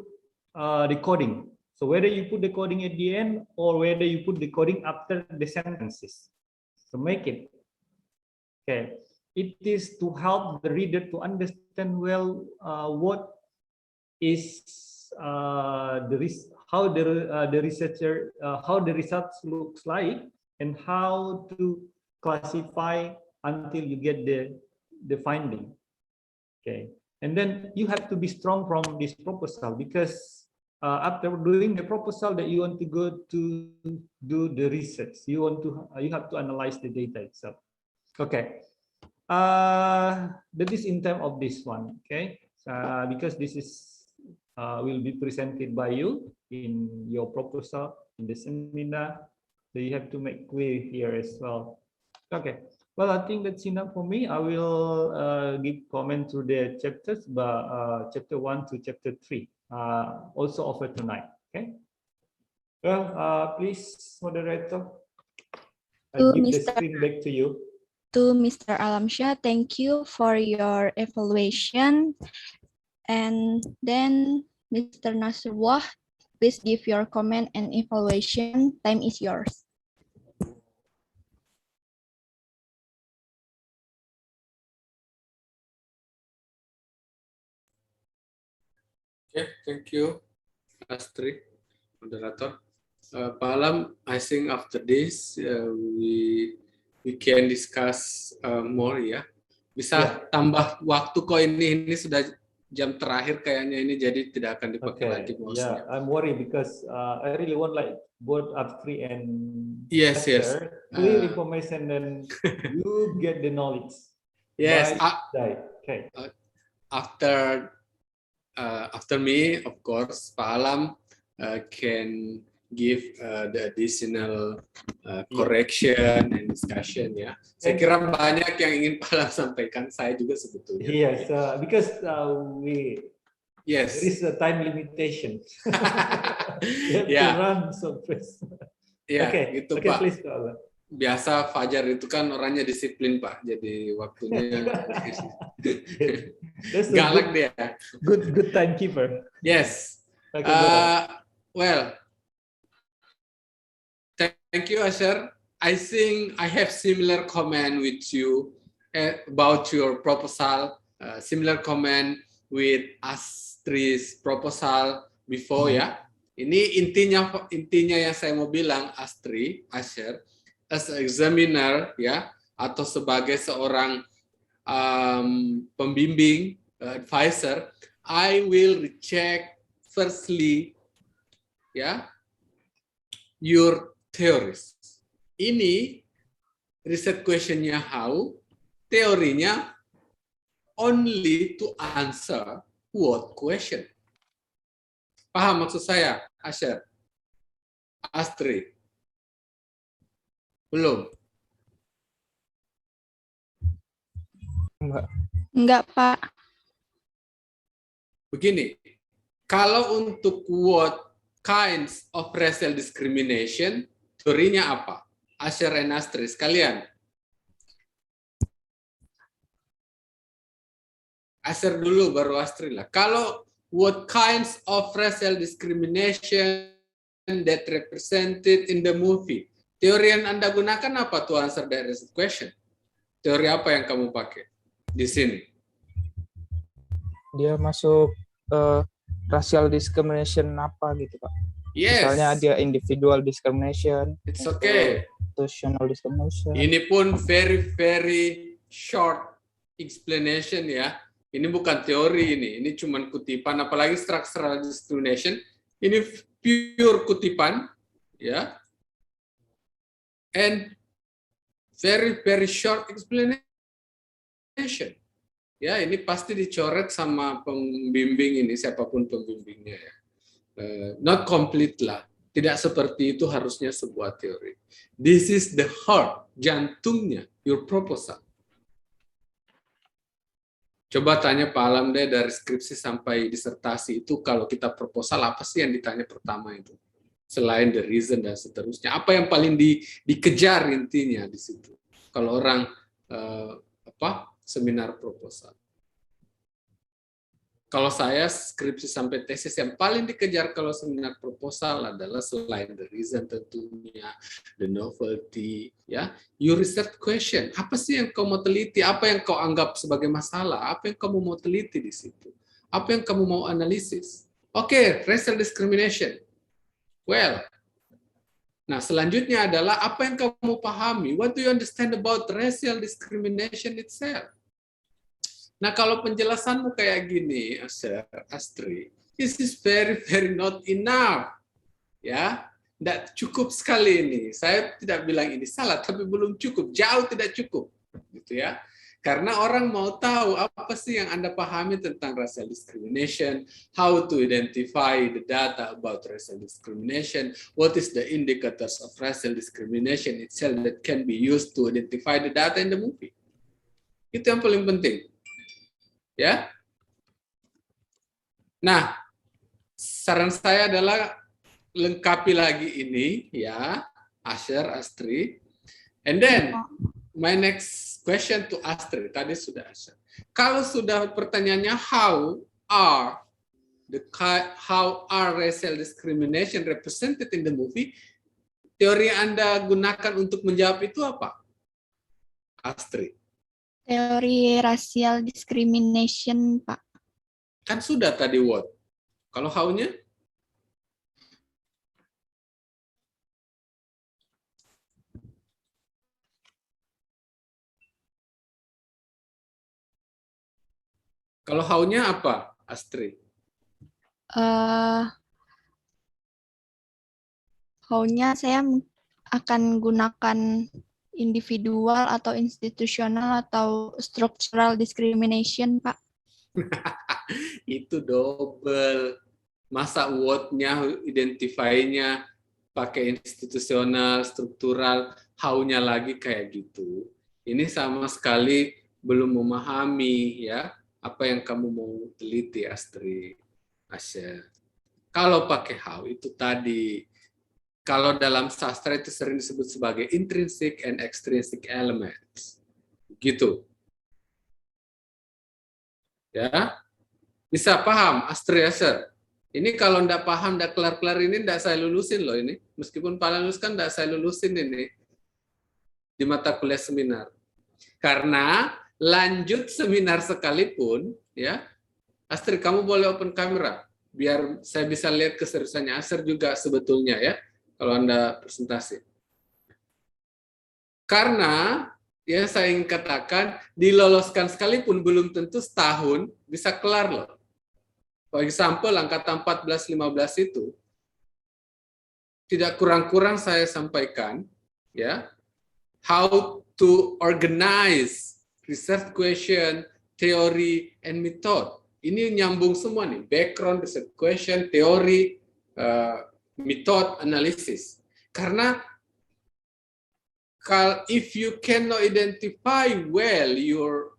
the coding. So whether you put the coding at the end or whether you put the coding after the sentences. So make it. Okay. It is to help the reader to understand well what is how the researcher how the results looks like, and how to classify until you get the finding. Okay, and then you have to be strong from this proposal, because after doing the proposal that you want to go to do the research, you have to analyze the data itself. Okay. That is in terms of this one. Okay, because this is will be presented by you in your proposal in the seminar, so you have to make clear here as well. Okay, well, I think that's enough for me. I will give comment to the chapters, but chapter 1 to chapter 3 also offer tonight. Okay, well, please, moderator, I'll give the screen back to you. To Mr. Alamsyah, thank you for your evaluation. And then Mr. Nasrullah, please give your comment and evaluation. Time is yours. Okay, thank you, Astri, moderator. Pak Alam, I think after this we can discuss more ya. Bisa tambah waktu kok, ini sudah jam terakhir kayaknya ini, jadi tidak akan dipakai lagi mouse-nya. Yeah, I'm worried because I really want like both Astri and Yes. clear information, and you get the knowledge. Yes. Okay. After me, of course, Pak Alam can give the additional correction and discussion ya. Saya kira banyak yang ingin Pak Alam sampaikan, saya juga sebetulnya. Yes, because yes, there is a time limitation. You have to run so fast. Ya, okay, gitu okay, Pak. Please, Pak Alam. Biasa Fajar itu kan orangnya disiplin Pak, jadi waktunya galak dia. Good timekeeper. Yes. Okay, well, thank you, Asher. I think I have similar comment with you about your proposal. Similar comment with Astri's proposal before ya. Ini intinya yang saya mau bilang, Astri, Asher, as an examiner ya, atau sebagai seorang pembimbing, advisor, I will recheck firstly ya your theories. Ini research questionnya how, teorinya only to answer what question. Paham maksud saya, Asher? Astri? Belum? Enggak, Pak. Begini, kalau untuk what kinds of racial discrimination, teorinya apa? Asher dan Astri sekalian. Asher dulu, baru Astri lah. Kalau what kinds of racial discrimination that represented in the movie. Teori yang Anda gunakan apa to answer that question? Teori apa yang kamu pakai di sini? Dia masuk racial discrimination apa gitu, Pak? Yes. Misalnya ada individual discrimination, It's okay. institutional discrimination. Ini pun very short explanation ya. Ini bukan teori ini cuman kutipan, apalagi structural discrimination. Ini pure kutipan ya. And very short explanation. Ya, ini pasti dicoret sama pembimbing ini, siapapun pembimbingnya ya. Not complete lah. Tidak seperti itu harusnya sebuah teori. This is the heart, jantungnya, your proposal. Coba tanya Pak Alam deh, dari skripsi sampai disertasi itu, kalau kita proposal, apa sih yang ditanya pertama itu? Selain the reason dan seterusnya. Apa yang paling dikejar intinya di situ? Kalau orang seminar proposal. Kalau saya skripsi sampai tesis yang paling dikejar kalau seminar proposal adalah selain the reason tentunya, the novelty, ya, your research question. Apa sih yang kau mau teliti? Apa yang kau anggap sebagai masalah? Apa yang kamu mau teliti di situ? Apa yang kamu mau analisis? Oke, racial discrimination. Well, nah selanjutnya adalah apa yang kamu pahami? What do you understand about racial discrimination itself? Nah, kalau penjelasanmu kayak gini, Astri, this is very not enough. Ya, tidak cukup sekali ini. Saya tidak bilang ini salah, tapi belum cukup, jauh tidak cukup, gitu ya. Karena orang mau tahu apa sih yang Anda pahami tentang racial discrimination, how to identify the data about racial discrimination, what is the indicators of racial discrimination itself that can be used to identify the data in the movie. Itu yang paling penting. Ya. Nah, saran saya adalah lengkapi lagi ini ya, Asher, Astri. And then my next question to Astri, tadi sudah Asher. Kalau sudah pertanyaannya how are racial discrimination represented in the movie, teori Anda gunakan untuk menjawab itu apa? Astri. Teori racial discrimination, Pak. Kan sudah tadi what. Kalau how-nya? Kalau how-nya apa, Astri? How-nya saya akan gunakan individual atau institusional atau structural discrimination, Pak. Itu double. Masa what-nya, identify-nya pakai institusional, struktural, how-nya lagi kayak gitu. Ini sama sekali belum memahami ya apa yang kamu mau teliti, Astri, Asya. Kalau pakai how itu tadi. Kalau dalam sastra itu sering disebut sebagai intrinsic and extrinsic elements. Gitu. Ya. Bisa paham, Astri Asher? Ini kalau enggak paham, enggak kelar-kelar ini enggak saya lulusin loh ini. Meskipun Pak lulus kan enggak saya lulusin ini di mata kuliah seminar. Karena lanjut seminar sekalipun, ya, Astri kamu boleh open kamera biar saya bisa lihat keseriusannya Asher juga sebetulnya ya. Kalau Anda presentasi. Karena, ya saya ingin katakan, diloloskan sekalipun belum tentu setahun bisa kelar loh. For example, angkatan 14-15 itu, tidak kurang-kurang saya sampaikan, ya, how to organize research question, theory, and method. Ini nyambung semua nih, background, research question, teori, method analysis. Karena if you cannot identify well your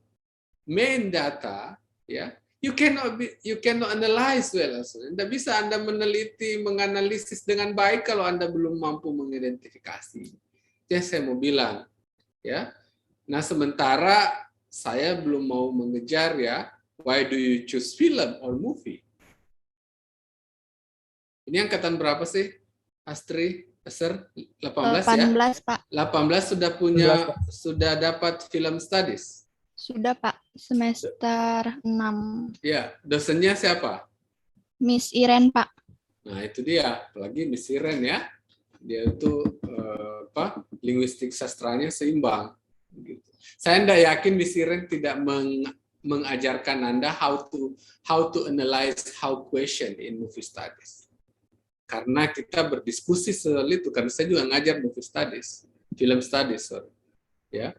main data, ya, you cannot analyze well. Tidak bisa Anda meneliti, menganalisis dengan baik kalau Anda belum mampu mengidentifikasi. Yang saya mau bilang, ya. Nah, sementara saya belum mau mengejar ya, why do you choose film or movie? Ini angkatan berapa sih? Astri, Aser, 18 ya? 18, Pak. 18 sudah 18, sudah dapat film studies. Sudah, Pak. Semester 6. Ya, dosennya siapa? Miss Iren, Pak. Nah, itu dia, apalagi Miss Iren ya. Dia itu linguistik sastranya seimbang. Gitu. Saya tidak yakin Miss Iren tidak mengajarkan Anda how to analyze how question in movie studies. Karena kita berdiskusi soal itu, karena saya juga ngajar movie studies, film studies, sorry. Ya.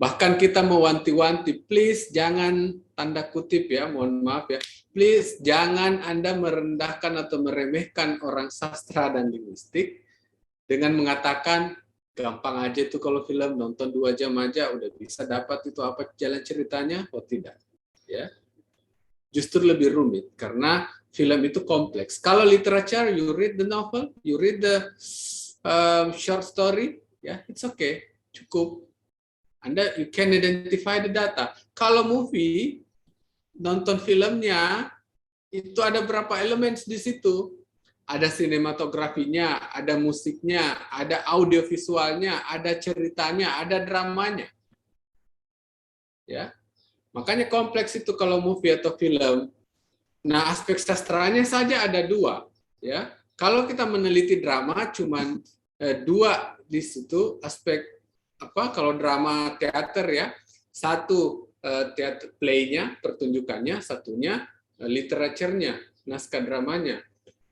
Bahkan kita mewanti-wanti, please jangan, tanda kutip ya, mohon maaf ya, please jangan Anda merendahkan atau meremehkan orang sastra dan linguistik dengan mengatakan gampang aja itu kalau film, nonton 2 jam aja udah bisa dapat itu apa jalan ceritanya. Oh tidak, ya. Justru lebih rumit karena film itu kompleks. Kalau literature, you read the novel, you read the short story, ya, it's okay, cukup. Anda you can identify the data. Kalau movie, nonton filmnya itu ada berapa elemen di situ? Ada sinematografinya, ada musiknya, ada audiovisualnya, ada ceritanya, ada dramanya. Ya. Makanya kompleks itu kalau movie atau film. Nah, aspek sastranya saja ada 2, ya. Kalau kita meneliti drama cuman 2 di situ aspek apa? Kalau drama teater ya, 1 teater play-nya, pertunjukannya, satunya literaturnya, naskah dramanya.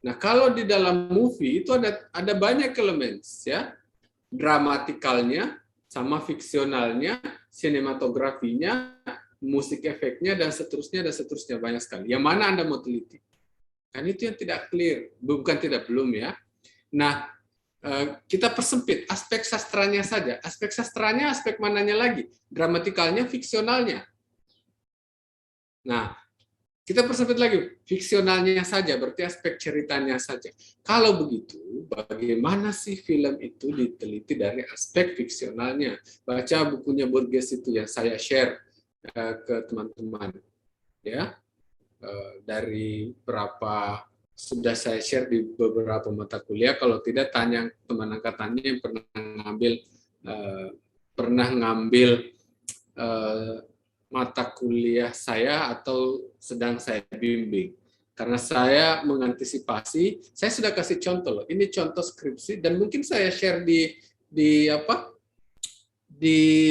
Nah, kalau di dalam movie itu ada banyak elemen ya. Dramatikalnya sama fiksionalnya, sinematografinya, musik efeknya dan seterusnya banyak sekali. Yang mana Anda mau teliti? Kan itu yang tidak clear, bukan tidak belum ya. Nah, kita persempit aspek sastranya saja. Aspek sastranya aspek mananya lagi? Dramatikalnya, fiksionalnya. Nah, kita persempit lagi, fiksionalnya saja, berarti aspek ceritanya saja. Kalau begitu, bagaimana sih film itu diteliti dari aspek fiksionalnya? Baca bukunya Burgess itu yang saya share ke teman-teman, ya, dari berapa sudah saya share di beberapa mata kuliah. Kalau tidak, tanya teman angkatannya yang pernah ngambil mata kuliah saya atau sedang saya bimbing. Karena saya mengantisipasi, saya sudah kasih contoh loh. Ini contoh skripsi dan mungkin saya share di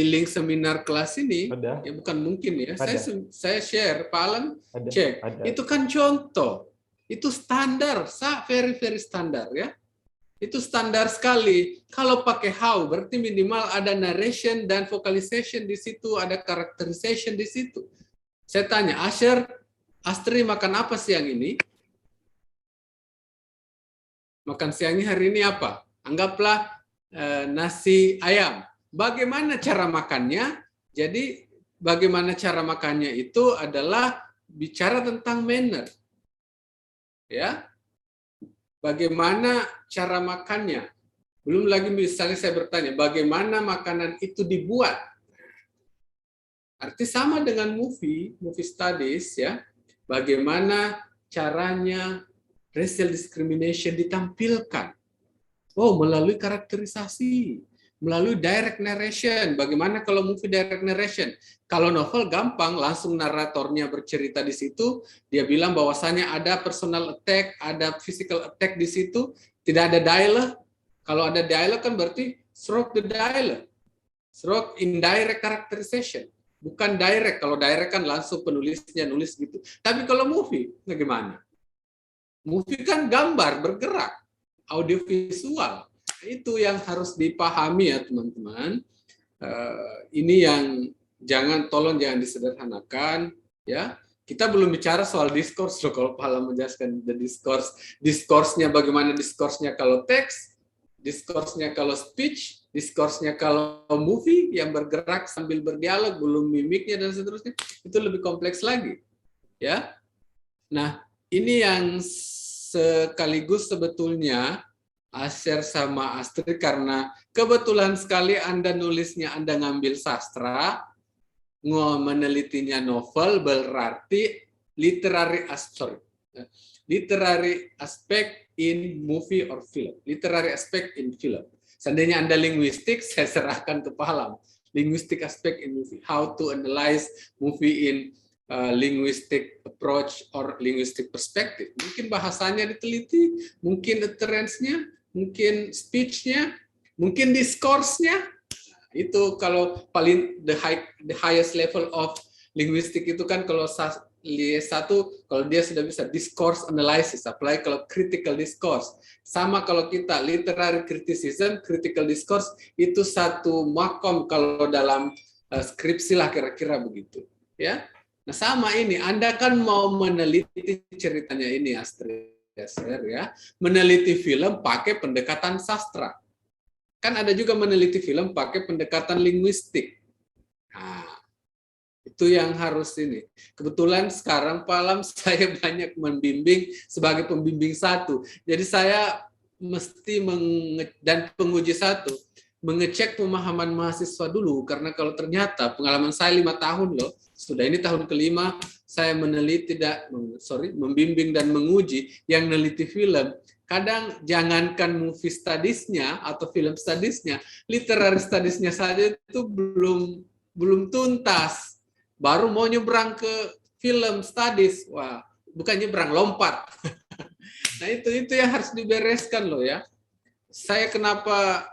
link seminar kelas ini. Ada. Ya bukan mungkin ya. Ada. Saya share, Pak Alan Ada. cek. Ada. Itu kan contoh. Itu standar, very very standar ya. Itu standar sekali. Kalau pakai how, berarti minimal ada narration dan vocalization di situ, ada characterization di situ. Saya tanya, Astri makan apa siang ini? Makan siangnya hari ini apa? Anggaplah nasi ayam. Bagaimana cara makannya? Jadi bagaimana cara makannya itu adalah bicara tentang manner. Ya. Bagaimana cara makannya? Belum lagi misalnya saya bertanya, bagaimana makanan itu dibuat? Arti sama dengan movie studies ya. Bagaimana caranya racial discrimination ditampilkan? Oh, melalui karakterisasi, melalui direct narration. Bagaimana kalau movie direct narration? Kalau novel gampang, langsung naratornya bercerita di situ, dia bilang bahwasannya ada personal attack, ada physical attack di situ, tidak ada dialogue. Kalau ada dialogue kan berarti stroke the dialogue. Stroke indirect characterization. Bukan direct. Kalau direct kan langsung penulisnya nulis gitu. Tapi kalau movie, bagaimana? Movie kan gambar, bergerak, audiovisual. Itu yang harus dipahami ya teman-teman. Ini yang tolong jangan disederhanakan ya. Kita belum bicara soal diskurs loh, kalau Pak Alam menjelaskan the discourse-nya bagaimana discourse-nya kalau teks, discourse-nya kalau speech, discourse-nya kalau movie yang bergerak sambil berdialog, belum mimiknya dan seterusnya, itu lebih kompleks lagi. Ya. Nah, ini yang sekaligus sebetulnya Asher sama Astri, karena kebetulan sekali Anda nulisnya Anda ngambil sastra, menelitinya novel, berarti literary aspek in movie or film. Literary aspect in film. Seandainya Anda linguistik, saya serahkan ke Pak Alam. Linguistic aspect in movie. How to analyze movie in linguistic approach or linguistic perspective. Mungkin bahasanya diteliti, mungkin utterance-nya, mungkin speech-nya, mungkin discourse-nya. Itu kalau paling the highest level of linguistic itu kan kalau satu, kalau dia sudah bisa discourse analysis, apalagi kalau critical discourse. Sama kalau kita literary criticism, critical discourse itu satu makom kalau dalam skripsi lah kira-kira begitu, ya. Nah sama ini, Anda kan mau meneliti ceritanya ini Astrid, ya, meneliti film pakai pendekatan sastra. Kan ada juga meneliti film pakai pendekatan linguistik. Nah, itu yang harus ini. Kebetulan sekarang Pak Alam saya banyak membimbing sebagai pembimbing satu. Jadi saya mesti dan penguji satu mengecek pemahaman mahasiswa dulu, karena kalau ternyata pengalaman saya 5 tahun loh, sudah ini tahun kelima saya meneliti membimbing dan menguji yang meneliti film. Kadang jangankan movie studies-nya atau film studies-nya, literary studies-nya saja itu belum tuntas. Baru mau nyebrang ke film studies, wah, bukan nyebrang, lompat. Nah itu yang harus dibereskan loh ya. Saya kenapa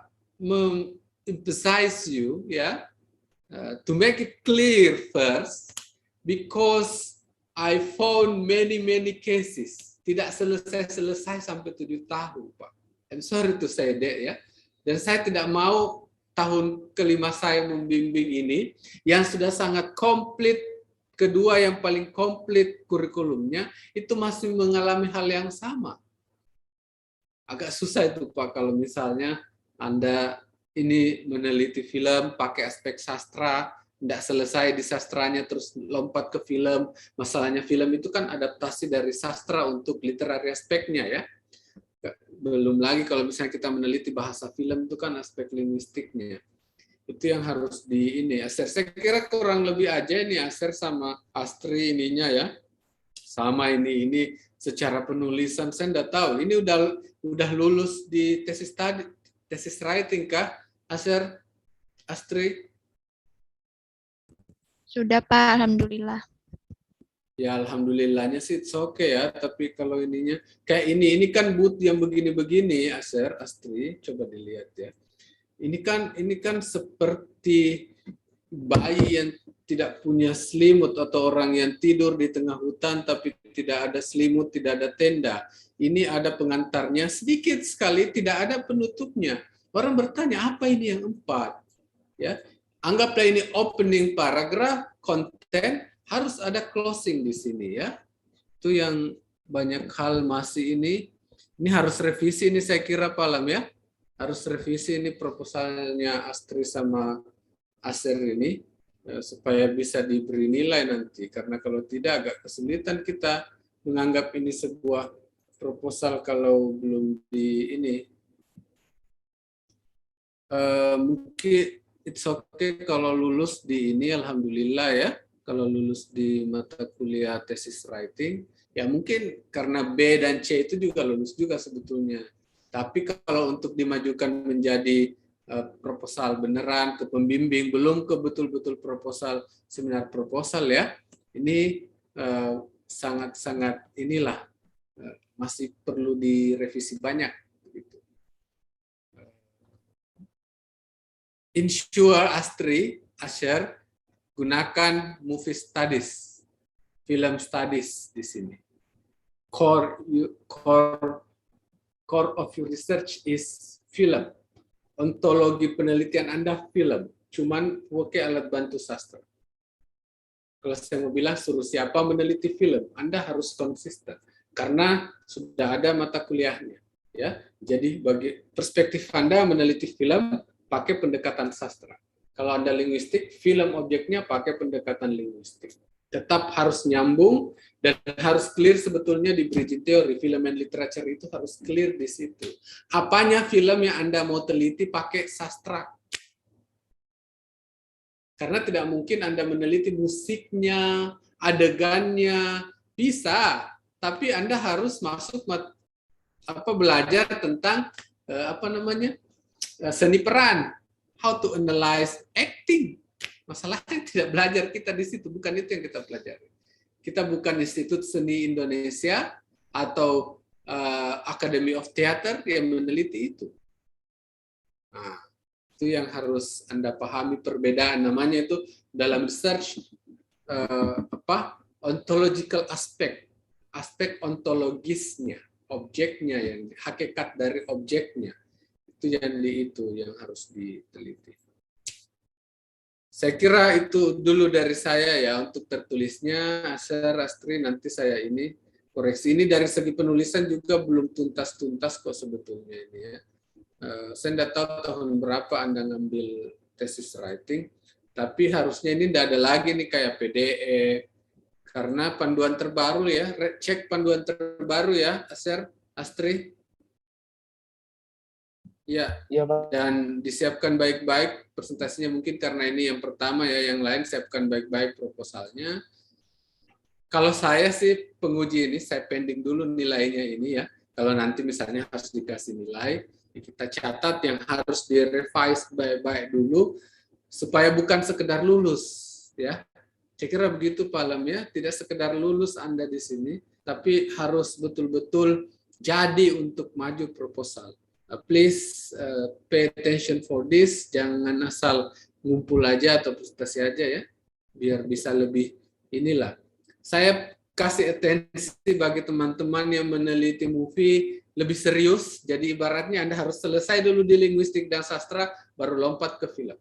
emphasize you ya, to make it clear first, because I found many cases tidak selesai sampai 7 tahun, Pak. I'm sorry to say that ya. Dan saya tidak mau tahun kelima saya membimbing ini yang sudah sangat komplit, kedua yang paling komplit kurikulumnya itu masih mengalami hal yang sama. Agak susah itu Pak kalau misalnya Anda ini meneliti film pakai aspek sastra, tidak selesai di sastranya terus lompat ke film. Masalahnya film itu kan adaptasi dari sastra untuk literary aspeknya ya. Belum lagi kalau misalnya kita meneliti bahasa film itu kan aspek linguistiknya. Itu yang harus di ini. Aser, saya kira kurang lebih aja ini Aser sama Astri ininya ya. Sama ini secara penulisan saya enggak tahu. Ini udah lulus di tesis writing kah? Aser, Astri? Sudah Pak, alhamdulillah. Ya alhamdulillahnya sih it's okay ya, tapi kalau ininya kayak ini kan boot yang begini-begini Aser, Astri, coba dilihat ya. Ini kan seperti bayi yang tidak punya selimut atau orang yang tidur di tengah hutan tapi tidak ada selimut, tidak ada tenda. Ini ada pengantarnya sedikit sekali, tidak ada penutupnya. Orang bertanya apa ini yang 4? Ya, anggaplah ini opening paragraph, konten, harus ada closing di sini ya. Itu yang banyak hal masih ini harus revisi ini saya kira Pak Alam ya. Harus revisi ini proposalnya Astri sama Aser ini supaya bisa diberi nilai nanti, karena kalau tidak agak kesulitan kita menganggap ini sebuah proposal kalau belum di ini. Mungkin it's okay kalau lulus di ini, alhamdulillah ya. Kalau lulus di mata kuliah tesis writing, ya mungkin karena B dan C itu juga lulus juga sebetulnya. Tapi kalau untuk dimajukan menjadi proposal beneran ke pembimbing, belum ke betul-betul proposal, seminar proposal ya, ini sangat-sangat inilah masih perlu direvisi banyak. Ensure Astri, Asher, gunakan movie studies, film studies di sini. Core of your research is film. Ontologi penelitian Anda film. Cuman pakai alat bantu sastra. Kalau saya mau bilang suruh siapa meneliti film, Anda harus konsisten karena sudah ada mata kuliahnya. Ya, jadi bagi perspektif Anda meneliti film pakai pendekatan sastra. Kalau Anda linguistik, film objeknya pakai pendekatan linguistik. Tetap harus nyambung dan harus clear sebetulnya di bridging theory. Film and literature itu harus clear di situ. Apanya film yang Anda mau teliti pakai sastra? Karena tidak mungkin Anda meneliti musiknya, adegannya, bisa. Tapi Anda harus masuk belajar tentang seni peran, how to analyze acting. Masalahnya tidak belajar kita di situ, bukan itu yang kita pelajari. Kita bukan Institut Seni Indonesia atau Academy of Theater yang meneliti itu. Nah, itu yang harus Anda pahami perbedaan, namanya itu dalam research ontological aspek ontologisnya, objeknya, yang hakikat dari objeknya, itu yang harus diteliti. Saya kira itu dulu dari saya ya untuk tertulisnya. Asher, Astri, nanti saya ini koreksi. Ini dari segi penulisan juga belum tuntas-tuntas kok sebetulnya ini ya. Saya tidak tahu tahun berapa Anda ngambil tesis writing, tapi harusnya ini tidak ada lagi nih kayak PDE, karena panduan terbaru ya, cek panduan terbaru ya, Asher, Astri. Ya, Iya, Pak. dan disiapkan baik-baik presentasinya, mungkin karena ini yang pertama ya, yang lain siapkan baik-baik proposalnya. Kalau saya sih penguji ini, saya pending dulu nilainya ini ya. Kalau nanti misalnya harus dikasih nilai, ya kita catat yang harus direvise baik-baik dulu, supaya bukan sekedar lulus ya. Saya kira begitu Pak Alam ya, tidak sekedar lulus Anda di sini, tapi harus betul-betul jadi untuk maju proposal. Please pay attention for this, jangan asal ngumpul aja atau presentasi aja ya, biar bisa lebih inilah. Saya kasih atensi bagi teman-teman yang meneliti movie lebih serius, jadi ibaratnya Anda harus selesai dulu di linguistik dan sastra, baru lompat ke film.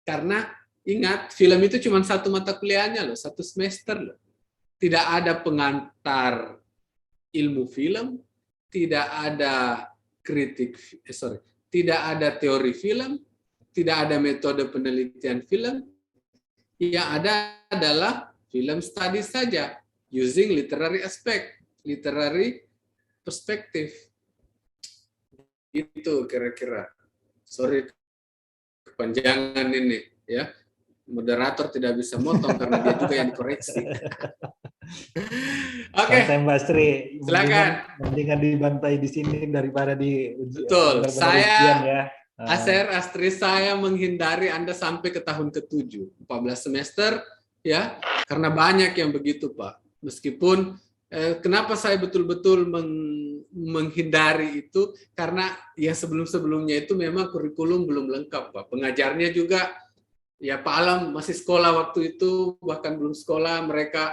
Karena ingat, film itu cuma satu mata kuliahnya loh, satu semester loh. Tidak ada pengantar ilmu film, tidak ada tidak ada teori film, tidak ada metode penelitian film. Yang ada adalah film study saja, using literary aspect, literary perspective. Itu kira-kira. Sorry kepanjangan ini ya. Moderator tidak bisa motong karena dia juga yang dikoreksi. Oke. Santai Mbak Astri. Silakan. Mendingan dibantai di sini daripada di Betul. Saya ya. Asher, Astri, saya menghindari Anda sampai ke tahun ke-7, 14 semester ya, karena banyak yang begitu, Pak. Meskipun kenapa saya betul-betul menghindari itu, karena ya sebelum-sebelumnya itu memang kurikulum belum lengkap, Pak. Pengajarnya juga ya Pak Alam masih sekolah waktu itu, bahkan belum sekolah, mereka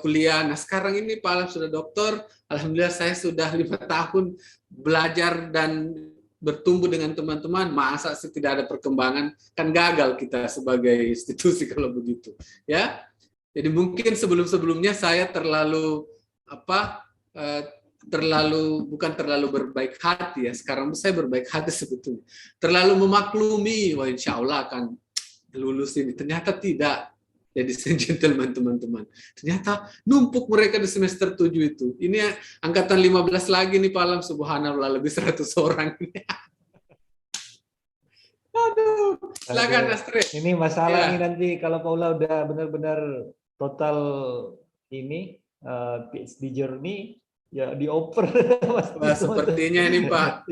kuliah. Nah sekarang ini Pak Alam sudah doktor, alhamdulillah saya sudah 5 tahun belajar dan bertumbuh dengan teman-teman. Masa sih tidak ada perkembangan, kan gagal kita sebagai institusi kalau begitu ya. Jadi mungkin sebelum-sebelumnya saya terlalu bukan terlalu berbaik hati ya. Sekarang saya berbaik hati sebetulnya, terlalu memaklumi, wah insya Allah akan lulus ini. Ternyata tidak. Jadi gentleman teman-teman, ternyata numpuk mereka di semester 7 itu. Ini angkatan 15 lagi nih Pak Alam, subhanallah lebih 100 orang. Aduh, silakan Astrid. Ini masalah Ya. nih nanti kalau Paula udah benar-benar total ini PhD journey ya dioper. Wah, sepertinya ini Pak.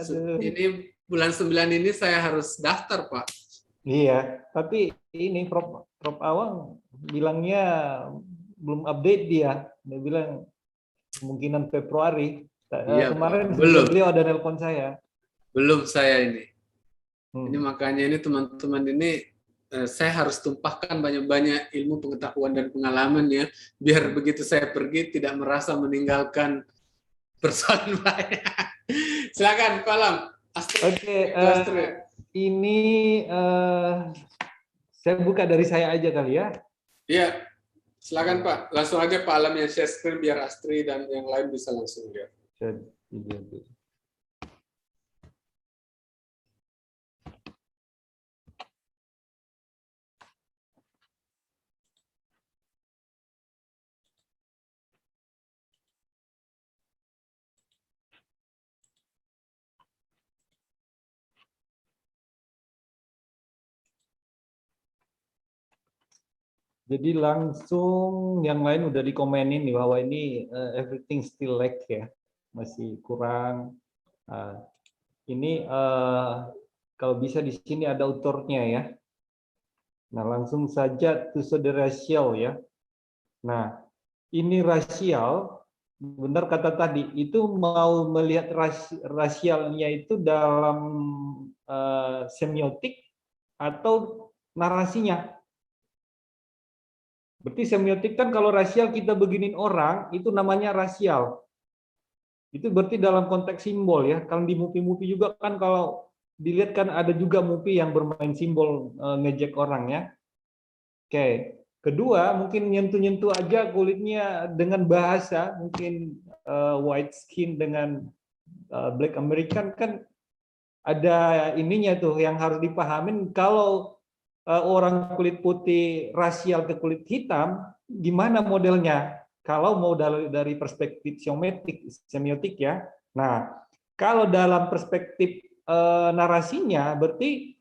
Aduh. Ini bulan 9 ini saya harus daftar Pak. Iya, tapi ini Prof Awang bilangnya belum update dia. Dia bilang kemungkinan Februari. Iya, kemarin belum. beliau ada nelpon saya. Belum saya ini. Ini makanya ini teman-teman ini saya harus tumpahkan banyak-banyak ilmu pengetahuan dan pengalaman ya, biar begitu saya pergi tidak merasa meninggalkan persoalan banyak. Silakan Pak Alam. Oke, ini saya buka dari saya aja kali ya. Iya, silakan Pak. Langsung aja Pak Alam yang share screen biar Astri dan yang lain bisa langsung lihat. Jadi langsung yang lain udah dikomenin nih bahwa ini everything still lag ya. masih kurang. Ini kalau bisa di sini ada autornya ya. Nah, langsung saja to show the ratio ya. Nah, ini rasial, benar kata tadi, itu mau melihat rasialnya itu dalam semiotik atau narasinya. Berarti semiotik kan kalau rasial kita beginin orang, itu namanya rasial. Itu berarti dalam konteks simbol ya. Kalau di movie-movie juga kan kalau dilihat kan ada juga movie yang bermain simbol ngejek orang ya. Oke. Kedua, mungkin nyentuh-nyentuh aja kulitnya dengan bahasa, mungkin white skin dengan black American kan ada ininya tuh yang harus dipahamin. Kalau orang kulit putih rasial ke kulit hitam, gimana modelnya? Kalau mau dari perspektif semiotik ya. Nah, kalau dalam perspektif narasinya, berarti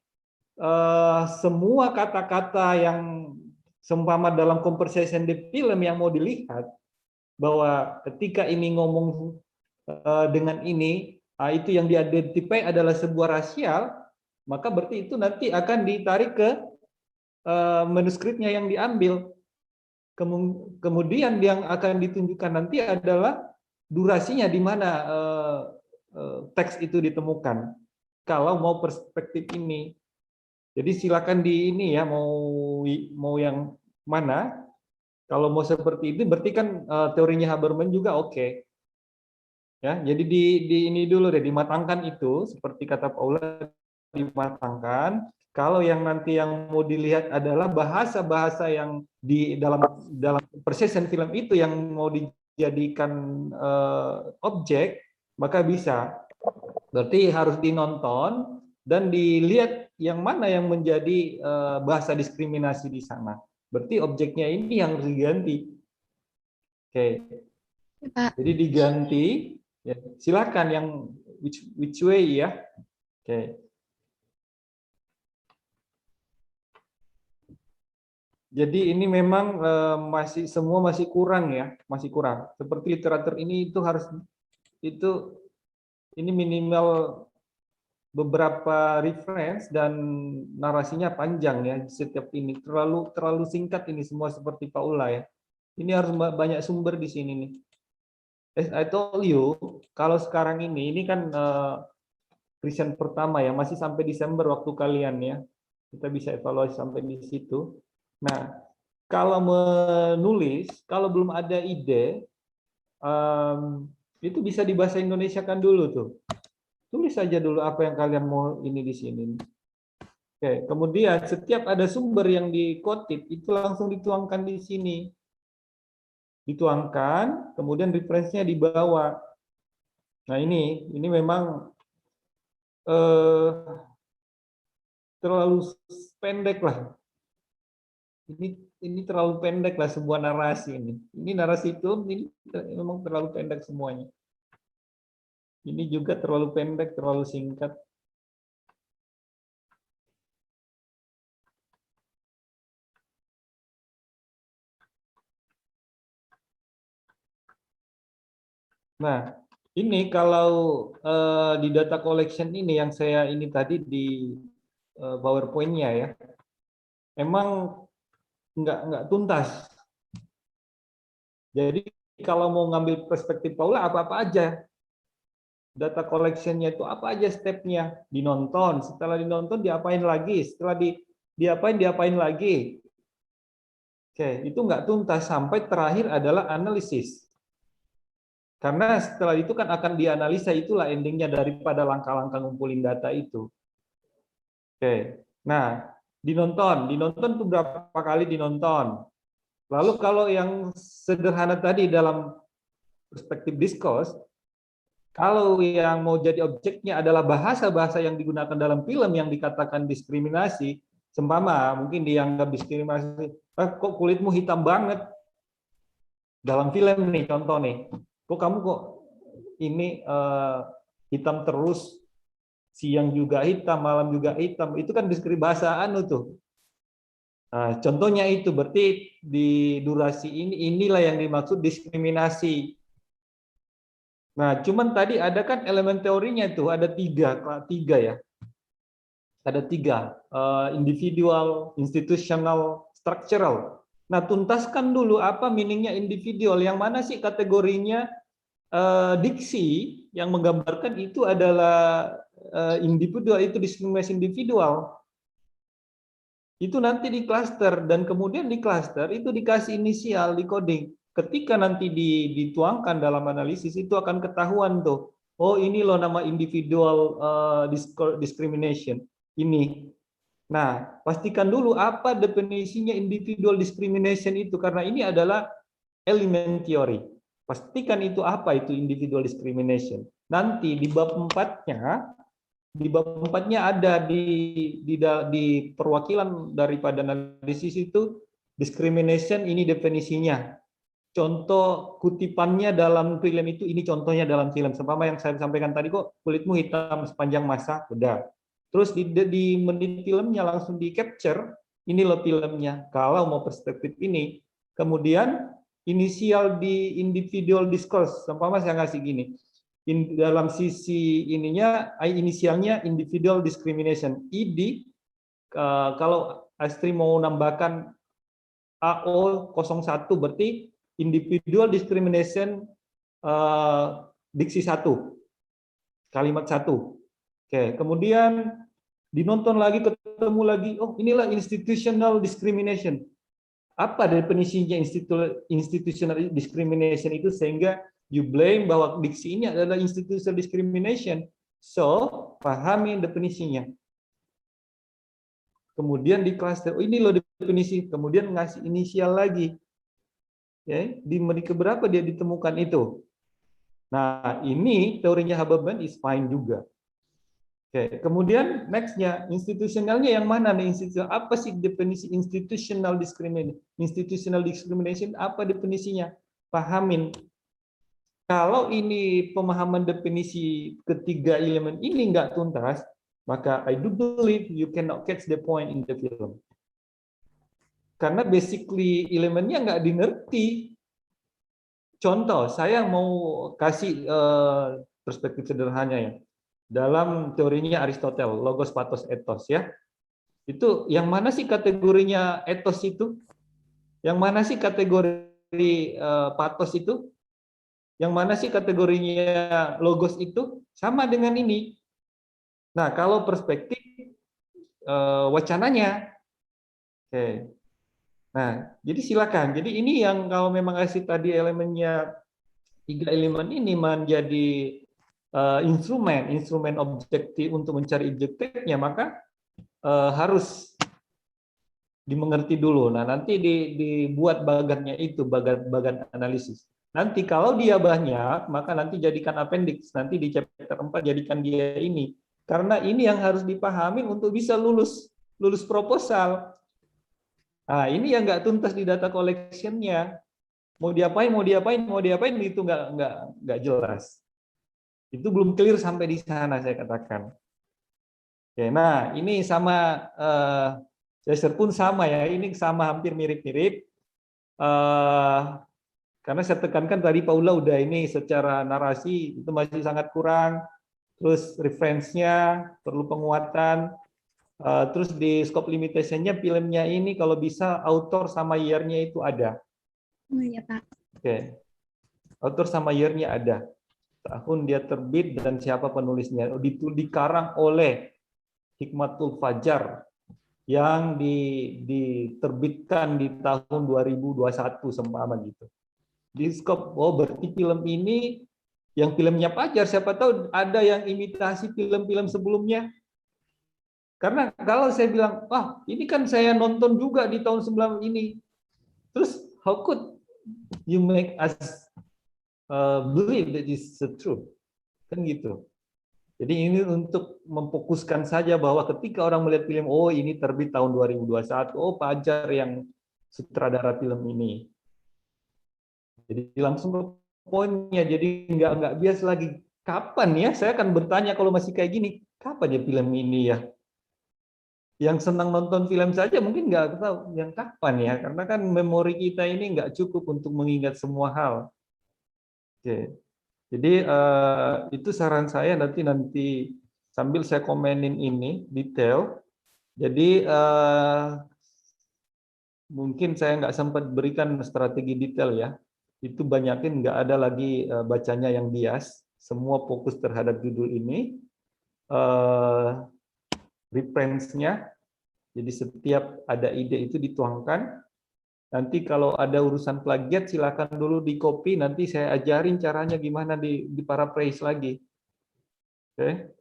semua kata-kata yang seumpama dalam conversation di film yang mau dilihat, bahwa ketika ini ngomong dengan ini, itu yang diidentify adalah sebuah rasial, maka berarti itu nanti akan ditarik ke manuskripnya yang diambil. Kemudian yang akan ditunjukkan nanti adalah durasinya di mana teks itu ditemukan. Kalau mau perspektif ini, jadi silakan di ini ya, mau yang mana. Kalau mau seperti itu, berarti kan teorinya Habermas juga oke. Ya, jadi di ini dulu deh, dimatangkan itu, seperti kata Paula, dimatangkan. Kalau yang nanti yang mau dilihat adalah bahasa-bahasa yang di dalam persession film itu yang mau dijadikan objek, maka bisa. Berarti harus dinonton dan dilihat yang mana yang menjadi bahasa diskriminasi di sana. Berarti objeknya ini yang harus diganti. Oke. Pak. Jadi diganti. Ya, silakan yang which way ya. Oke. Jadi ini memang semua masih kurang ya, masih kurang. Seperti literatur ini itu harus ini minimal beberapa reference dan narasinya panjang ya. Setiap ini terlalu singkat ini semua seperti Paula ya. Ini harus banyak sumber di sini nih. As I told you, kalau sekarang ini kan present pertama ya, masih sampai Desember waktu kalian ya. Kita bisa evaluasi sampai di situ. Nah, kalau menulis, kalau belum ada ide, itu bisa di bahasa Indonesia kan dulu tuh. Tulis saja dulu apa yang kalian mau ini di sini. Oke, kemudian setiap ada sumber yang dikutip, itu langsung dituangkan di sini. Dituangkan, kemudian referensinya dibawa. Nah ini memang terlalu pendek lah. Ini terlalu pendek lah sebuah narasi ini. Ini narasi itu ini memang terlalu pendek semuanya. Ini juga terlalu pendek, terlalu singkat. Nah, ini kalau di data collection ini yang saya ini tadi di PowerPoint-nya ya, emang nggak tuntas. Jadi kalau mau ngambil perspektif Paula apa-apa aja. Data collection-nya itu apa aja step-nya? Dinonton, setelah dinonton diapain lagi? Setelah diapain lagi? Oke, itu nggak tuntas sampai terakhir adalah analisis. Karena setelah itu kan akan dianalisa, itulah endingnya daripada langkah-langkah ngumpulin data itu. Oke, nah dinonton tuh berapa kali dinonton. Lalu kalau yang sederhana tadi dalam perspektif discourse, kalau yang mau jadi objeknya adalah bahasa-bahasa yang digunakan dalam film yang dikatakan diskriminasi, seumpama mungkin dianggap diskriminasi, kok kulitmu hitam banget dalam film nih, contoh nih, kok kamu ini hitam terus, siang juga hitam, malam juga hitam, itu kan diskriminasi bahasa tuh. Nah, contohnya itu berarti di durasi inilah yang dimaksud diskriminasi. Nah, cuman tadi ada kan elemen teorinya itu ada tiga ya. Ada tiga, individual, institutional, structural. Nah, tuntaskan dulu apa meaningnya individual. Yang mana sih kategorinya diksi yang menggambarkan itu adalah individual, itu diskriminasi individual. Itu nanti di klaster dan kemudian di klaster itu dikasih inisial di coding. Ketika nanti dituangkan dalam analisis itu akan ketahuan tuh. Oh, ini loh nama individual discrimination ini. Nah, pastikan dulu apa definisinya individual discrimination itu karena ini adalah elemen teori. Pastikan itu apa itu individual discrimination. Nanti di bab 4-nya ada di perwakilan daripada analisis itu discrimination ini definisinya. Contoh kutipannya dalam film itu ini contohnya dalam film. Seumpama yang saya sampaikan tadi kok kulitmu hitam sepanjang masa, udah. Terus di menit filmnya langsung di capture, ini loh filmnya. Kalau mau perspektif ini, kemudian inisial di individual discourse. Seumpama saya ngasih gini. Dalam sisi ininya inisialnya individual discrimination ID, kalau Astri mau nambahkan AO01 berarti individual discrimination diksi 1 kalimat 1. Oke, kemudian dinonton lagi ketemu lagi, oh inilah institutional discrimination. Apa definisinya institutional discrimination itu sehingga you blame bahwa diksi ini adalah institutional discrimination. So, pahami definisinya. Kemudian di cluster, oh ini loh definisi, kemudian ngasih inisial lagi. Ya, di menit keberapa dia ditemukan itu. Nah, ini teorinya Habermas is fine juga. Oke, kemudian next-nya institusionalnya yang mana nih? Institusional apa sih definisi institutional discrimination? Institutional discrimination apa definisinya? Pahamin. Kalau ini pemahaman definisi ketiga elemen ini nggak tuntas, maka I do believe you cannot catch the point in the film. Karena basically elemennya nggak dimengerti. Contoh, saya mau kasih perspektif sederhana ya. Dalam teorinya Aristoteles, logos, pathos, ethos ya. Itu yang mana sih kategorinya ethos itu? Yang mana sih kategori pathos itu? Yang mana sih kategorinya logos itu? Sama dengan ini. Nah, kalau perspektif wacananya. Oke. Nah, jadi silakan. Jadi ini yang kalau memang kasih tadi elemennya 3 elemen ini menjadi instrumen objektif untuk mencari objektifnya, maka harus dimengerti dulu. Nah, nanti dibuat bagannya itu, bagan analisis. Nanti kalau dia banyak, maka nanti jadikan appendix. Nanti di chapter 4 jadikan dia ini. Karena ini yang harus dipahami untuk bisa lulus proposal. Nah, ini yang nggak tuntas di data collection-nya. Mau diapain itu nggak jelas. Itu belum clear sampai di sana saya katakan. Oke, nah ini sama Caesar pun sama ya, ini sama hampir mirip-mirip. Karena saya tekankan tadi Paula udah ini secara narasi itu masih sangat kurang. Terus referensinya perlu penguatan. Terus di scope limitation-nya filmnya ini kalau bisa author sama year-nya itu ada. Oh iya Pak. Oke, author sama year-nya ada. Tahun dia terbit dan siapa penulisnya. Dikarang oleh Hikmatul Fajar yang diterbitkan di tahun 2021 seumpama gitu. Di scope, oh berarti film ini yang filmnya Fajar, siapa tahu ada yang imitasi film-film sebelumnya. Karena kalau saya bilang, wah ini kan saya nonton juga di tahun 9 ini. Terus how could you make us believe that is the truth? Kan gitu. Jadi ini untuk memfokuskan saja bahwa ketika orang melihat film, oh ini terbit tahun 2021, oh Fajar yang sutradara film ini. Jadi langsung ke poinnya, jadi nggak bias lagi. Kapan ya? Saya akan bertanya kalau masih kayak gini, kapan ya film ini ya? Yang senang nonton film saja mungkin nggak tahu yang kapan ya, karena kan memori kita ini nggak cukup untuk mengingat semua hal. Oke. Jadi itu saran saya nanti sambil saya komenin ini detail. Jadi mungkin saya nggak sempat berikan strategi detail ya. Itu banyakin nggak ada lagi bacanya yang bias. Semua fokus terhadap judul ini. Reference-nya. Jadi setiap ada ide itu dituangkan. Nanti kalau ada urusan plagiat silakan dulu di copy, nanti saya ajarin caranya gimana di paraphrase lagi. Oke.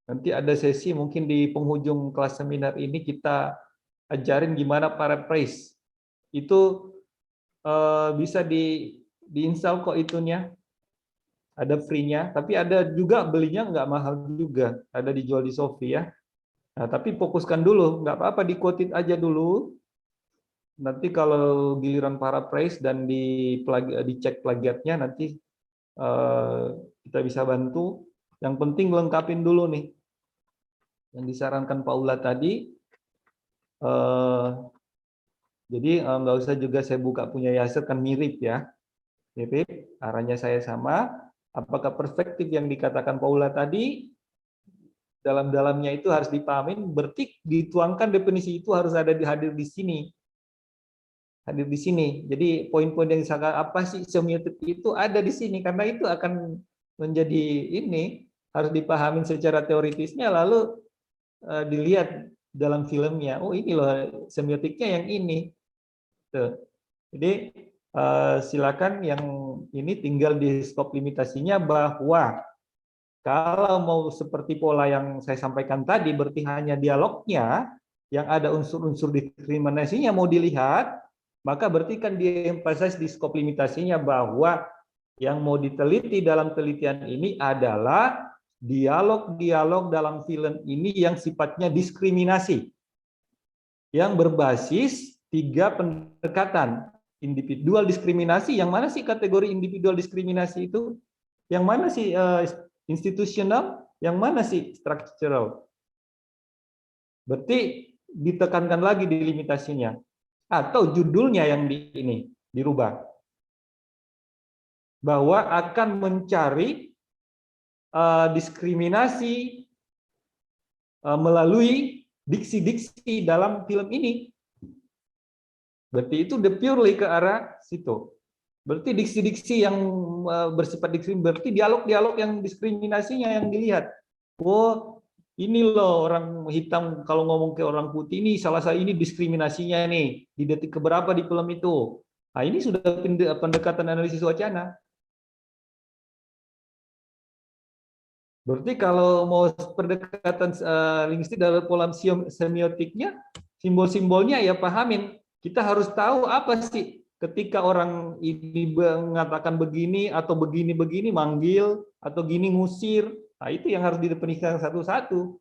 Nanti ada sesi mungkin di penghujung kelas seminar ini kita ajarin gimana paraphrase. Itu bisa diinstal kok itunya. Ada free-nya, tapi ada juga belinya nggak mahal juga. Ada dijual di Shopee ya. Nah, tapi fokuskan dulu, nggak apa-apa di-quote aja dulu. Nanti kalau giliran paraphrase dan dicek plagiatnya nanti kita bisa bantu. Yang penting lengkapin dulu nih yang disarankan Paula tadi. Jadi nggak usah juga saya buka punya Yasser, kan mirip ya, mirip, arahnya saya sama. Apakah perspektif yang dikatakan Paula tadi dalam-dalamnya itu harus dipahamin, berarti dituangkan definisi itu harus ada hadir di sini. Hadir di sini. Jadi poin-poin yang sangat apa sih semiotik itu ada di sini, karena itu akan menjadi ini harus dipahami secara teoritisnya, lalu dilihat dalam filmnya. Oh ini loh semiotiknya yang ini. Tuh. Jadi silakan yang ini tinggal di skop limitasinya, bahwa kalau mau seperti pola yang saya sampaikan tadi, berarti hanya dialognya yang ada unsur-unsur diskriminasinya mau dilihat, maka berarti kan di-emphasize di skop limitasinya bahwa yang mau diteliti dalam penelitian ini adalah dialog-dialog dalam film ini yang sifatnya diskriminasi, yang berbasis 3 pendekatan. Individual diskriminasi, yang mana sih kategori individual diskriminasi itu? Yang mana sih institusional? Yang mana sih structural? Berarti ditekankan lagi di limitasinya. Atau judulnya yang dirubah. Bahwa akan mencari diskriminasi melalui diksi-diksi dalam film ini. Berarti itu purely ke arah situ. Berarti diksi-diksi yang bersifat diskriminasi, berarti dialog-dialog yang diskriminasinya yang dilihat. Oh, ini loh orang hitam kalau ngomong ke orang putih, ini salah satu ini diskriminasinya nih di detik keberapa di film itu. Nah, ini sudah pendekatan analisis wacana. Berarti kalau mau pendekatan linguistik dalam pola semiotiknya, simbol-simbolnya ya pahamin. Kita harus tahu apa sih ketika orang ini mengatakan begini atau begini-begini manggil atau gini ngusir. Nah, itu yang harus didefinisikan satu-satu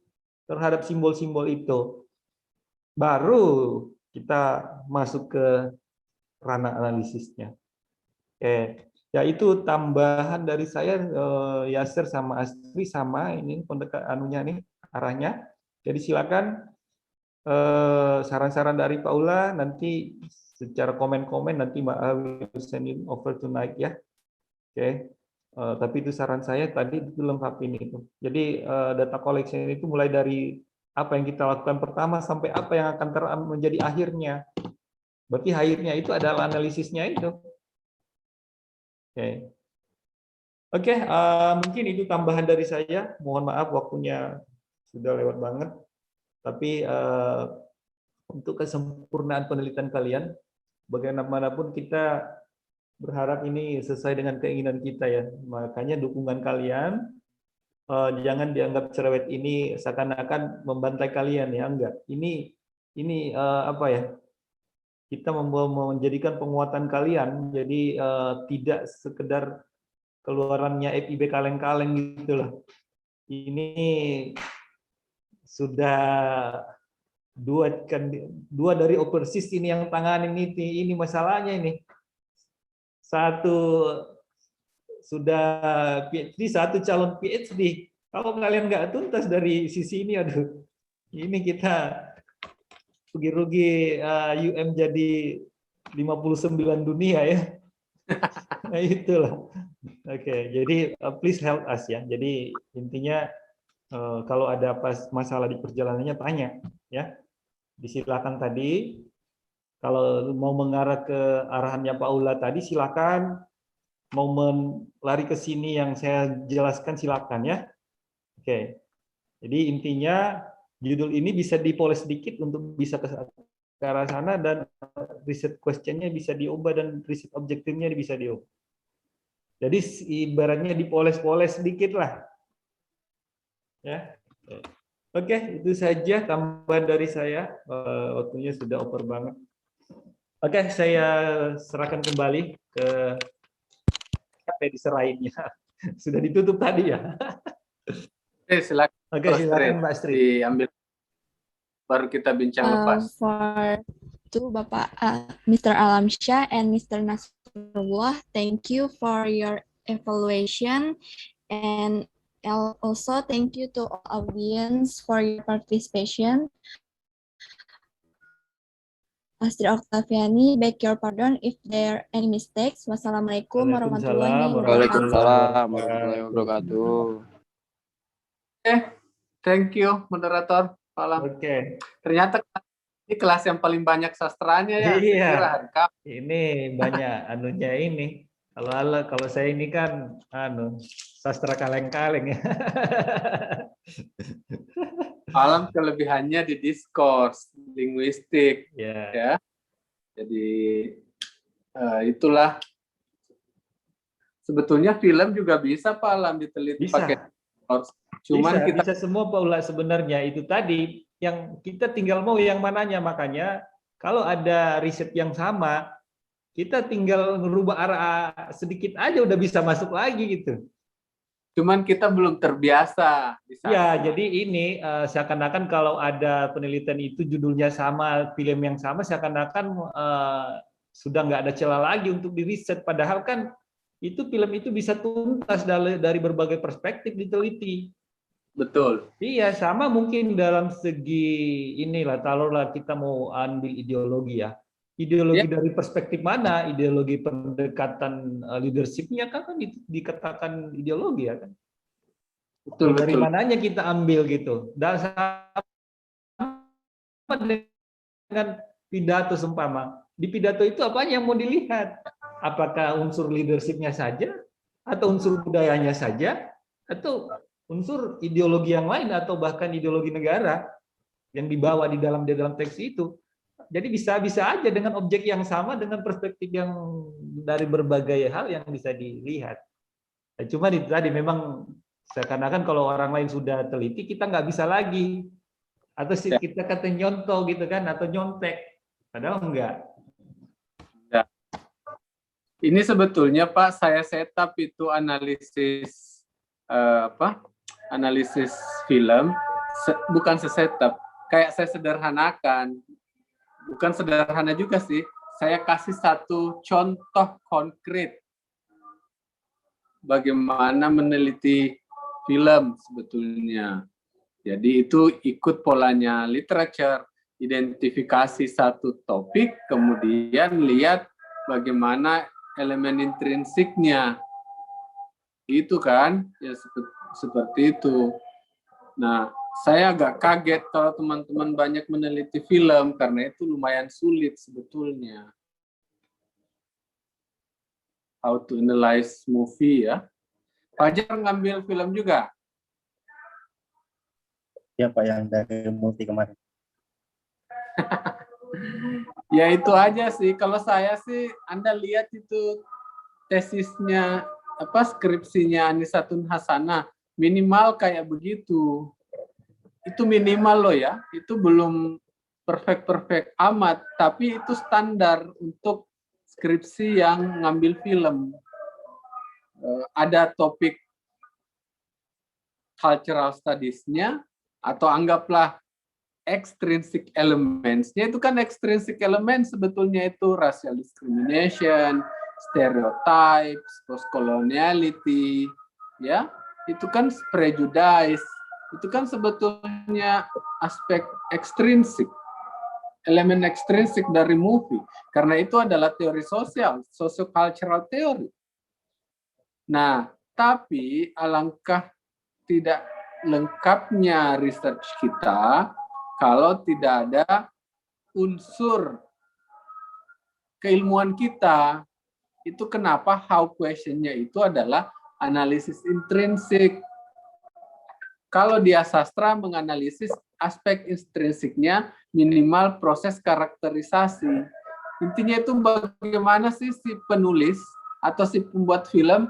terhadap simbol-simbol itu. Baru kita masuk ke ranah analisisnya. Oke. Ya itu tambahan dari saya, Yasser sama Astri sama ini pendekat anunya nih arahnya. Jadi silakan saran-saran dari Paula nanti secara komen-komen nanti Mbak will send it over tonight ya. Oke. Tapi itu saran saya tadi itu lengkapin itu. Jadi data collection itu mulai dari apa yang kita lakukan pertama sampai apa yang akan menjadi akhirnya. Berarti akhirnya itu adalah analisisnya itu. Oke. Oke, mungkin itu tambahan dari saya. Mohon maaf waktunya sudah lewat banget. Tapi untuk kesempurnaan penelitian kalian, bagaimanapun kita berharap ini sesuai dengan keinginan kita ya. Makanya dukungan kalian jangan dianggap cerewet ini seakan-akan membantai kalian ya, enggak. Ini apa ya? Kita menjadikan penguatan kalian, jadi tidak sekedar keluarannya FIB kaleng-kaleng gitu loh. Ini sudah dua dari overseas ini yang tangan ini masalahnya ini. Satu sudah PhD, satu calon PhD. Kalau kalian nggak tuntas dari sisi ini, aduh, ini kita rugi-rugi UM jadi 59 dunia ya. Nah itulah. Oke, jadi please help us ya. Jadi intinya kalau ada pas masalah di perjalanannya tanya ya. Disilakan tadi. Kalau mau mengarah ke arahannya Pak Ula tadi silakan. Mau lari ke sini yang saya jelaskan silakan ya. Oke. Jadi intinya judul ini bisa dipoles sedikit untuk bisa ke arah sana dan riset questionnya bisa diubah dan riset objektifnya bisa diubah. Jadi ibaratnya dipoles-poles sedikit lah. Ya. Oke, itu saja tambahan dari saya. Waktunya sudah over banget. Oke, saya serahkan kembali ke siapa yang diserahinnya. Sudah ditutup tadi ya. Oke, silakan. Oke, silakan Mbak Astrid. Diambil baru kita bincang lepas. To Bapak Mr. Alamsyah and Mr. Nasrullah, thank you for your evaluation, and also thank you to all audience for your participation. Astrid Octaviani, beg your pardon if there are any mistakes. Wassalamualaikum warahmatullahi wabarakatuh. Waalaikumsalam warahmatullahi wabarakatuh. Oke, thank you moderator. Malam. Oke. Ternyata ini kelas yang paling banyak sastranya ya. Iya. Kira, ini banyak anunya ini. Kalau saya ini kan sastra kaleng-kaleng ya. Alam kelebihannya di diskurs linguistik ya. Jadi itulah sebetulnya film juga bisa Pak Alam diteliti pakai diskurs. Cuman bisa semua Pak Ula sebenarnya itu tadi yang kita tinggal mau yang mananya, makanya kalau ada riset yang sama kita tinggal merubah arah sedikit aja udah bisa masuk lagi gitu. Cuman kita belum terbiasa. Ya, jadi ini seakan-akan kalau ada penelitian itu judulnya sama, film yang sama, seakan-akan sudah nggak ada celah lagi untuk diriset. Padahal kan itu film itu bisa tuntas dari berbagai perspektif diteliti. Betul. Iya, sama mungkin dalam segi inilah, taruhlah kita mau ambil ideologi ya. Ideologi dari perspektif mana? Ideologi pendekatan leadership-nya kan itu dikatakan ideologi ya kan. Betul, dari betul. mananya kita ambil gitu. Dan sama dengan pidato seumpama. Di pidato itu apa yang mau dilihat? Apakah unsur leadership-nya saja atau unsur budayanya saja atau unsur ideologi yang lain atau bahkan ideologi negara yang dibawa di dalam teks itu. Jadi bisa aja dengan objek yang sama dengan perspektif yang dari berbagai hal yang bisa dilihat. Cuma itu tadi memang seakan-akan kalau orang lain sudah teliti kita nggak bisa lagi atau kita kata nyontoh gitu kan atau nyontek padahal enggak. Ini sebetulnya Pak saya setup itu analisis analisis film bukan setup kayak saya sederhanakan. Bukan sederhana juga sih, saya kasih satu contoh konkret bagaimana meneliti film sebetulnya. Jadi itu ikut polanya literature, identifikasi satu topik, kemudian lihat bagaimana elemen intrinsiknya. Itu kan, ya seperti itu. Nah, saya agak kaget kalau teman-teman banyak meneliti film karena itu lumayan sulit sebetulnya. How to analyze movie ya. Fajar ngambil film juga? Ya Pak, yang dari multi kemarin. Ya itu aja sih. Kalau saya sih, Anda lihat itu tesisnya, skripsinya Anisatun Hasanah, minimal kayak begitu. Itu minimal loh ya, itu belum perfect amat, tapi itu standar untuk skripsi yang ngambil film. Ada topik cultural studies-nya, atau anggaplah extrinsic elements-nya, itu kan extrinsic elements sebetulnya itu racial discrimination, stereotypes, post-coloniality, ya, itu kan prejudice, itu kan sebetulnya aspek ekstrinsik, elemen ekstrinsik dari movie, karena itu adalah teori sosial, socio-cultural theory. Nah, tapi alangkah tidak lengkapnya research kita kalau tidak ada unsur keilmuan kita. Itu kenapa how question-nya itu adalah analisis intrinsik. Kalau dia sastra menganalisis aspek intrinsiknya minimal proses karakterisasi. Intinya itu bagaimana sih si penulis atau si pembuat film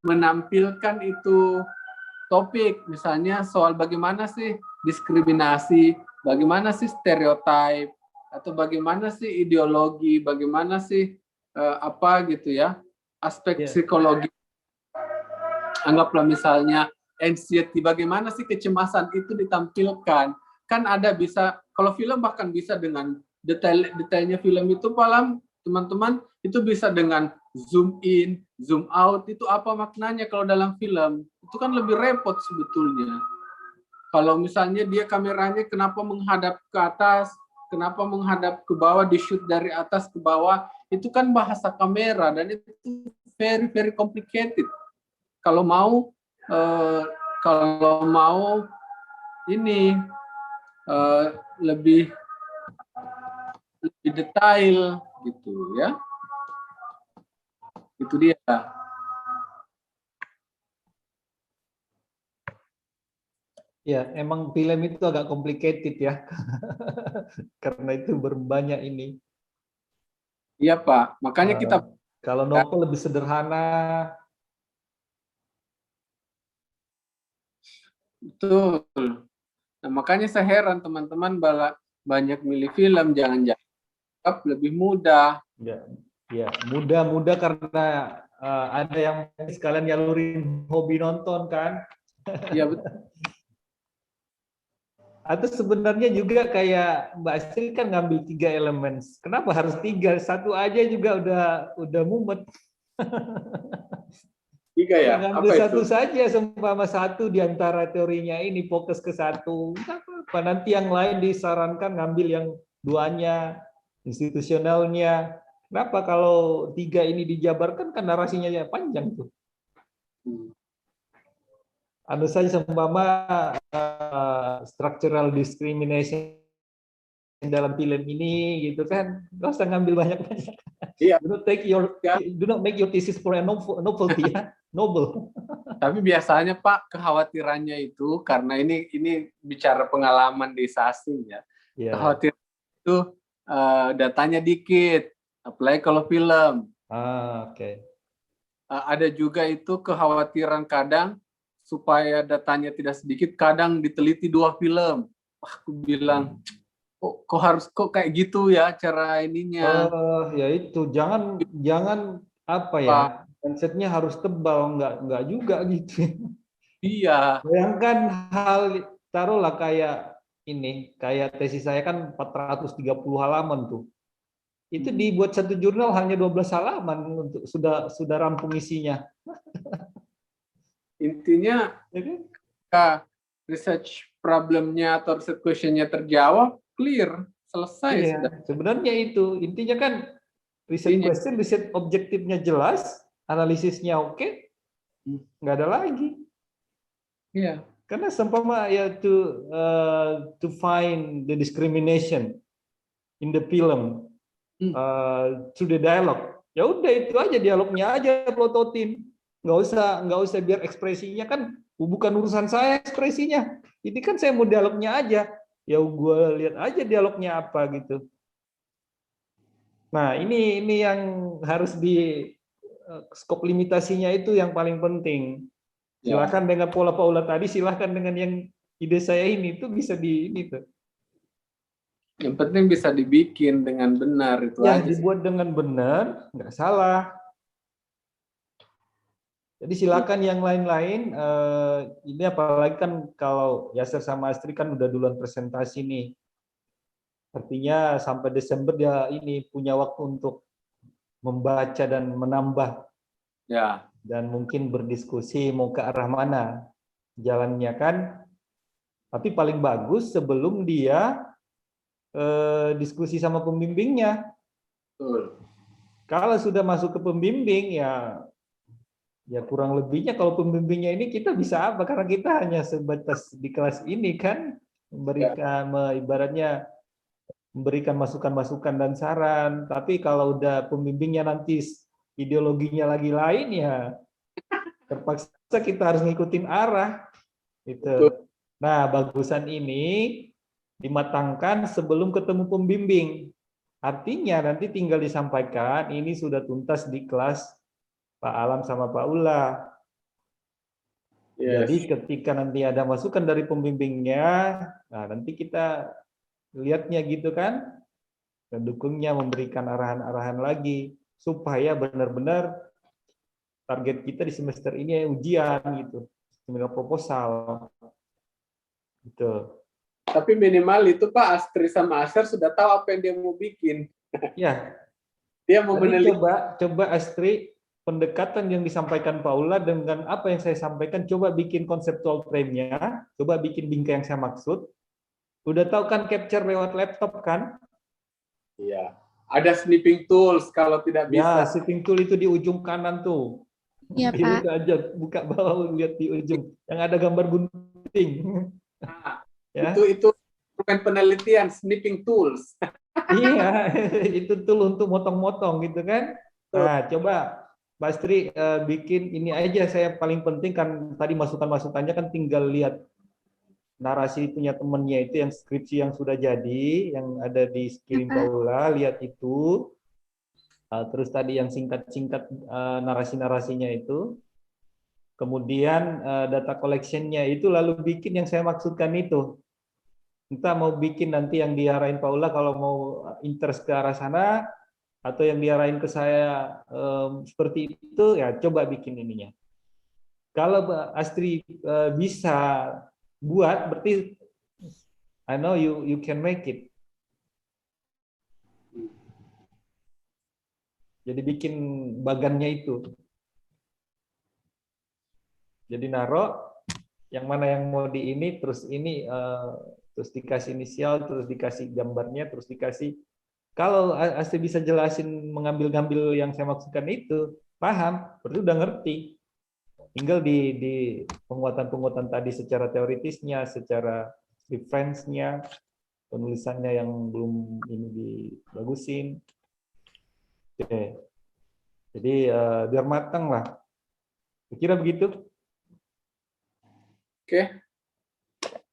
menampilkan itu topik, misalnya soal bagaimana sih diskriminasi, bagaimana sih stereotip, atau bagaimana sih ideologi, bagaimana sih apa gitu ya, aspek Yeah. psikologi. Anggaplah misalnya anxiety, bagaimana sih kecemasan itu ditampilkan. Kan ada bisa, kalau film bahkan bisa dengan detailnya film itu palam teman-teman, itu bisa dengan zoom in, zoom out, itu apa maknanya kalau dalam film. Itu kan lebih repot sebetulnya. Kalau misalnya dia kameranya kenapa menghadap ke atas, kenapa menghadap ke bawah, di shoot dari atas ke bawah, itu kan bahasa kamera dan itu very very complicated. Kalau mau ini lebih detail gitu ya. Itu dia. Ya, emang film itu agak complicated ya. Karena itu berbanyak ini. Iya, Pak. Makanya kita Kalau novel lebih sederhana. betul. Nah, makanya saya heran teman-teman banyak milih film, jangan-jangan lebih mudah. Ya, mudah karena ada yang sekalian nyalurin hobi nonton kan. Iya, betul. Atau sebenarnya juga kayak Mbak Astrid kan ngambil 3 elemen. Kenapa harus 3? Satu aja juga udah mumet. 3 ya. Ngambil Apa satu itu? saja, seumpama satu di antara teorinya ini fokus ke satu. Apa nanti yang lain disarankan ngambil yang duanya, institusionalnya. Kenapa kalau 3 ini dijabarkan kan narasinya panjang tuh. Anu saja seumpama structural discrimination dalam film ini gitu kan, nggak usah ngambil banyak-banyak. Iya. Do not make your thesis for a novelty ya, novel. Tapi biasanya Pak kekhawatirannya itu karena ini bicara pengalaman di Sasing ya. Yeah. Kekhawatiran itu datanya dikit, apalagi kalau film. Oke. Ada juga itu kekhawatiran kadang supaya datanya tidak sedikit, kadang diteliti 2 film. Aku bilang, kok kayak gitu ya cara ininya. Ya itu jangan apa ya, konsepnya harus tebal, enggak juga gitu. Iya. Bayangkan taruhlah kayak ini, kayak tesis saya kan 430 halaman tuh. Itu dibuat satu jurnal hanya 12 halaman untuk sudah rampung isinya. Intinya ketika research problemnya atau research questionnya terjawab, clear, selesai. Iya, sudah. sebenarnya itu intinya kan research question, riset objektifnya jelas, analisisnya oke, nggak ada lagi. Iya. Karena seumpama ya to find the discrimination in the film through the dialogue, ya udah itu aja dialognya aja plototin. Nggak usah biar ekspresinya kan bukan urusan saya ekspresinya. Ini kan saya mau dialognya aja. Ya gue lihat aja dialognya apa gitu. Nah, ini yang harus di skop limitasinya itu yang paling penting. Silakan dengan pola Paula tadi, silakan dengan yang ide saya ini itu bisa ini tuh. Yang penting bisa dibikin dengan benar itu ya, aja. Dibuat dengan benar, nggak salah. Jadi silakan yang lain-lain, ini apalagi kan kalau Yasser sama Astri kan udah duluan presentasi nih. Artinya sampai Desember dia ini punya waktu untuk membaca dan menambah. Ya. Dan mungkin berdiskusi mau ke arah mana jalannya kan. Tapi paling bagus sebelum dia diskusi sama pembimbingnya. Betul. Kalau sudah masuk ke pembimbing ya Ya kurang lebihnya kalau pembimbingnya ini kita bisa apa? Karena kita hanya sebatas di kelas ini kan memberikan ibaratnya memberikan masukan-masukan dan saran. Tapi kalau udah pembimbingnya nanti ideologinya lagi lain ya terpaksa kita harus ngikutin arah gitu. Nah, bagusan ini dimatangkan sebelum ketemu pembimbing. Artinya nanti tinggal disampaikan ini sudah tuntas di kelas Pak Alam sama Pak Ula. Yes. Jadi ketika nanti ada masukan dari pembimbingnya, nah nanti kita lihatnya gitu kan, pendukungnya memberikan arahan-arahan lagi supaya benar-benar target kita di semester ini ujian gitu, seminar proposal, gitu. Tapi minimal itu Pak Astri sama Asher sudah tahu apa yang dia mau bikin. Ya, Dia mau jadi meneliti. coba Astri pendekatan yang disampaikan Paula dengan apa yang saya sampaikan, coba bikin konseptual frame-nya, coba bikin bingkai yang saya maksud. Udah tahu kan capture lewat laptop kan? Iya. Ada snipping tools kalau tidak Ya, bisa. snipping tool itu di ujung kanan tuh. Iya, Pak. Dibuka aja, buka bawah lihat di ujung yang ada gambar gunting. Nah, Ya. itu instrumen penelitian snipping tools. Iya, itu tool untuk motong-motong gitu kan. Nah, coba Mbak Astri bikin ini aja, saya paling penting kan tadi masukan-masukannya kan tinggal lihat narasi punya temennya itu yang skripsi yang sudah jadi, yang ada di skirim Paula, lihat itu. Terus tadi yang singkat-singkat narasi-narasinya itu. Kemudian data collection-nya itu lalu bikin yang saya maksudkan itu. Entah mau bikin nanti yang diarahin Paula kalau mau interest ke arah sana, atau yang diarahin ke saya seperti itu, ya coba bikin ininya. Kalau Astri bisa buat, berarti I know you can make it. Jadi bikin bagannya itu. Jadi naruh yang mana yang mau di ini, terus ini terus dikasih inisial, terus dikasih gambarnya, terus dikasih. Kalau Astri bisa jelasin mengambil-ngambil yang saya maksudkan itu, paham, berarti udah ngerti. Tinggal di penguatan-penguatan tadi secara teoritisnya, secara reference-nya, penulisannya yang belum ini dibagusin. Oke. Jadi biar matang lah. Kira begitu? Oke.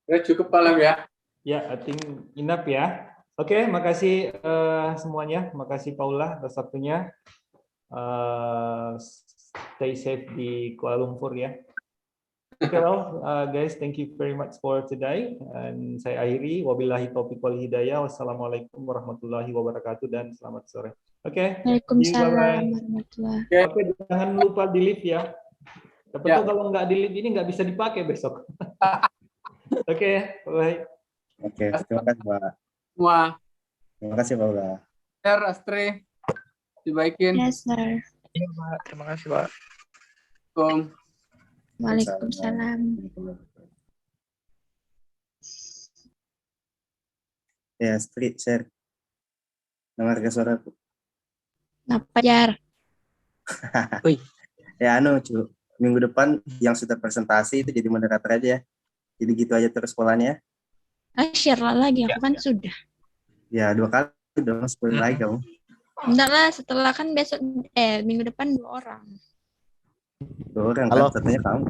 Udah cukup Palam ya. Ya, I think enough ya. Oke, makasih semuanya. Makasih Paula atas waktunya. Stay safe di Kuala Lumpur ya. Okay, well, guys, thank you very much for today. And saya akhiri. Wabillahi taufiq wal hidayah. Wassalamualaikum warahmatullahi wabarakatuh dan selamat sore. Oke. Waalaikumsalam Bye-bye. warahmatullahi. Oke, jangan lupa di live ya. Tapi Ya. kalau nggak di live ini nggak bisa dipakai besok. Oke, bye. Oke, terima kasih Pak. Semua. Terima kasih Paula. Share Astri. Dibaikin. Yes, sir. Iya, Pak. Terima kasih, Pak. Waalaikumsalam. Ya, street share. Dengar ke suaraku. Kenapa, Jar? Ya, cu. Minggu depan yang sudah presentasi itu jadi moderator aja ya. Jadi gitu aja terus polanya. Share lah lagi, aku kan sudah. Ya, 2 kali dong, 10 lagi kamu. Enggak lah, setelah kan besok, minggu depan 2 orang. 2 orang Halo. kan, satunya kamu.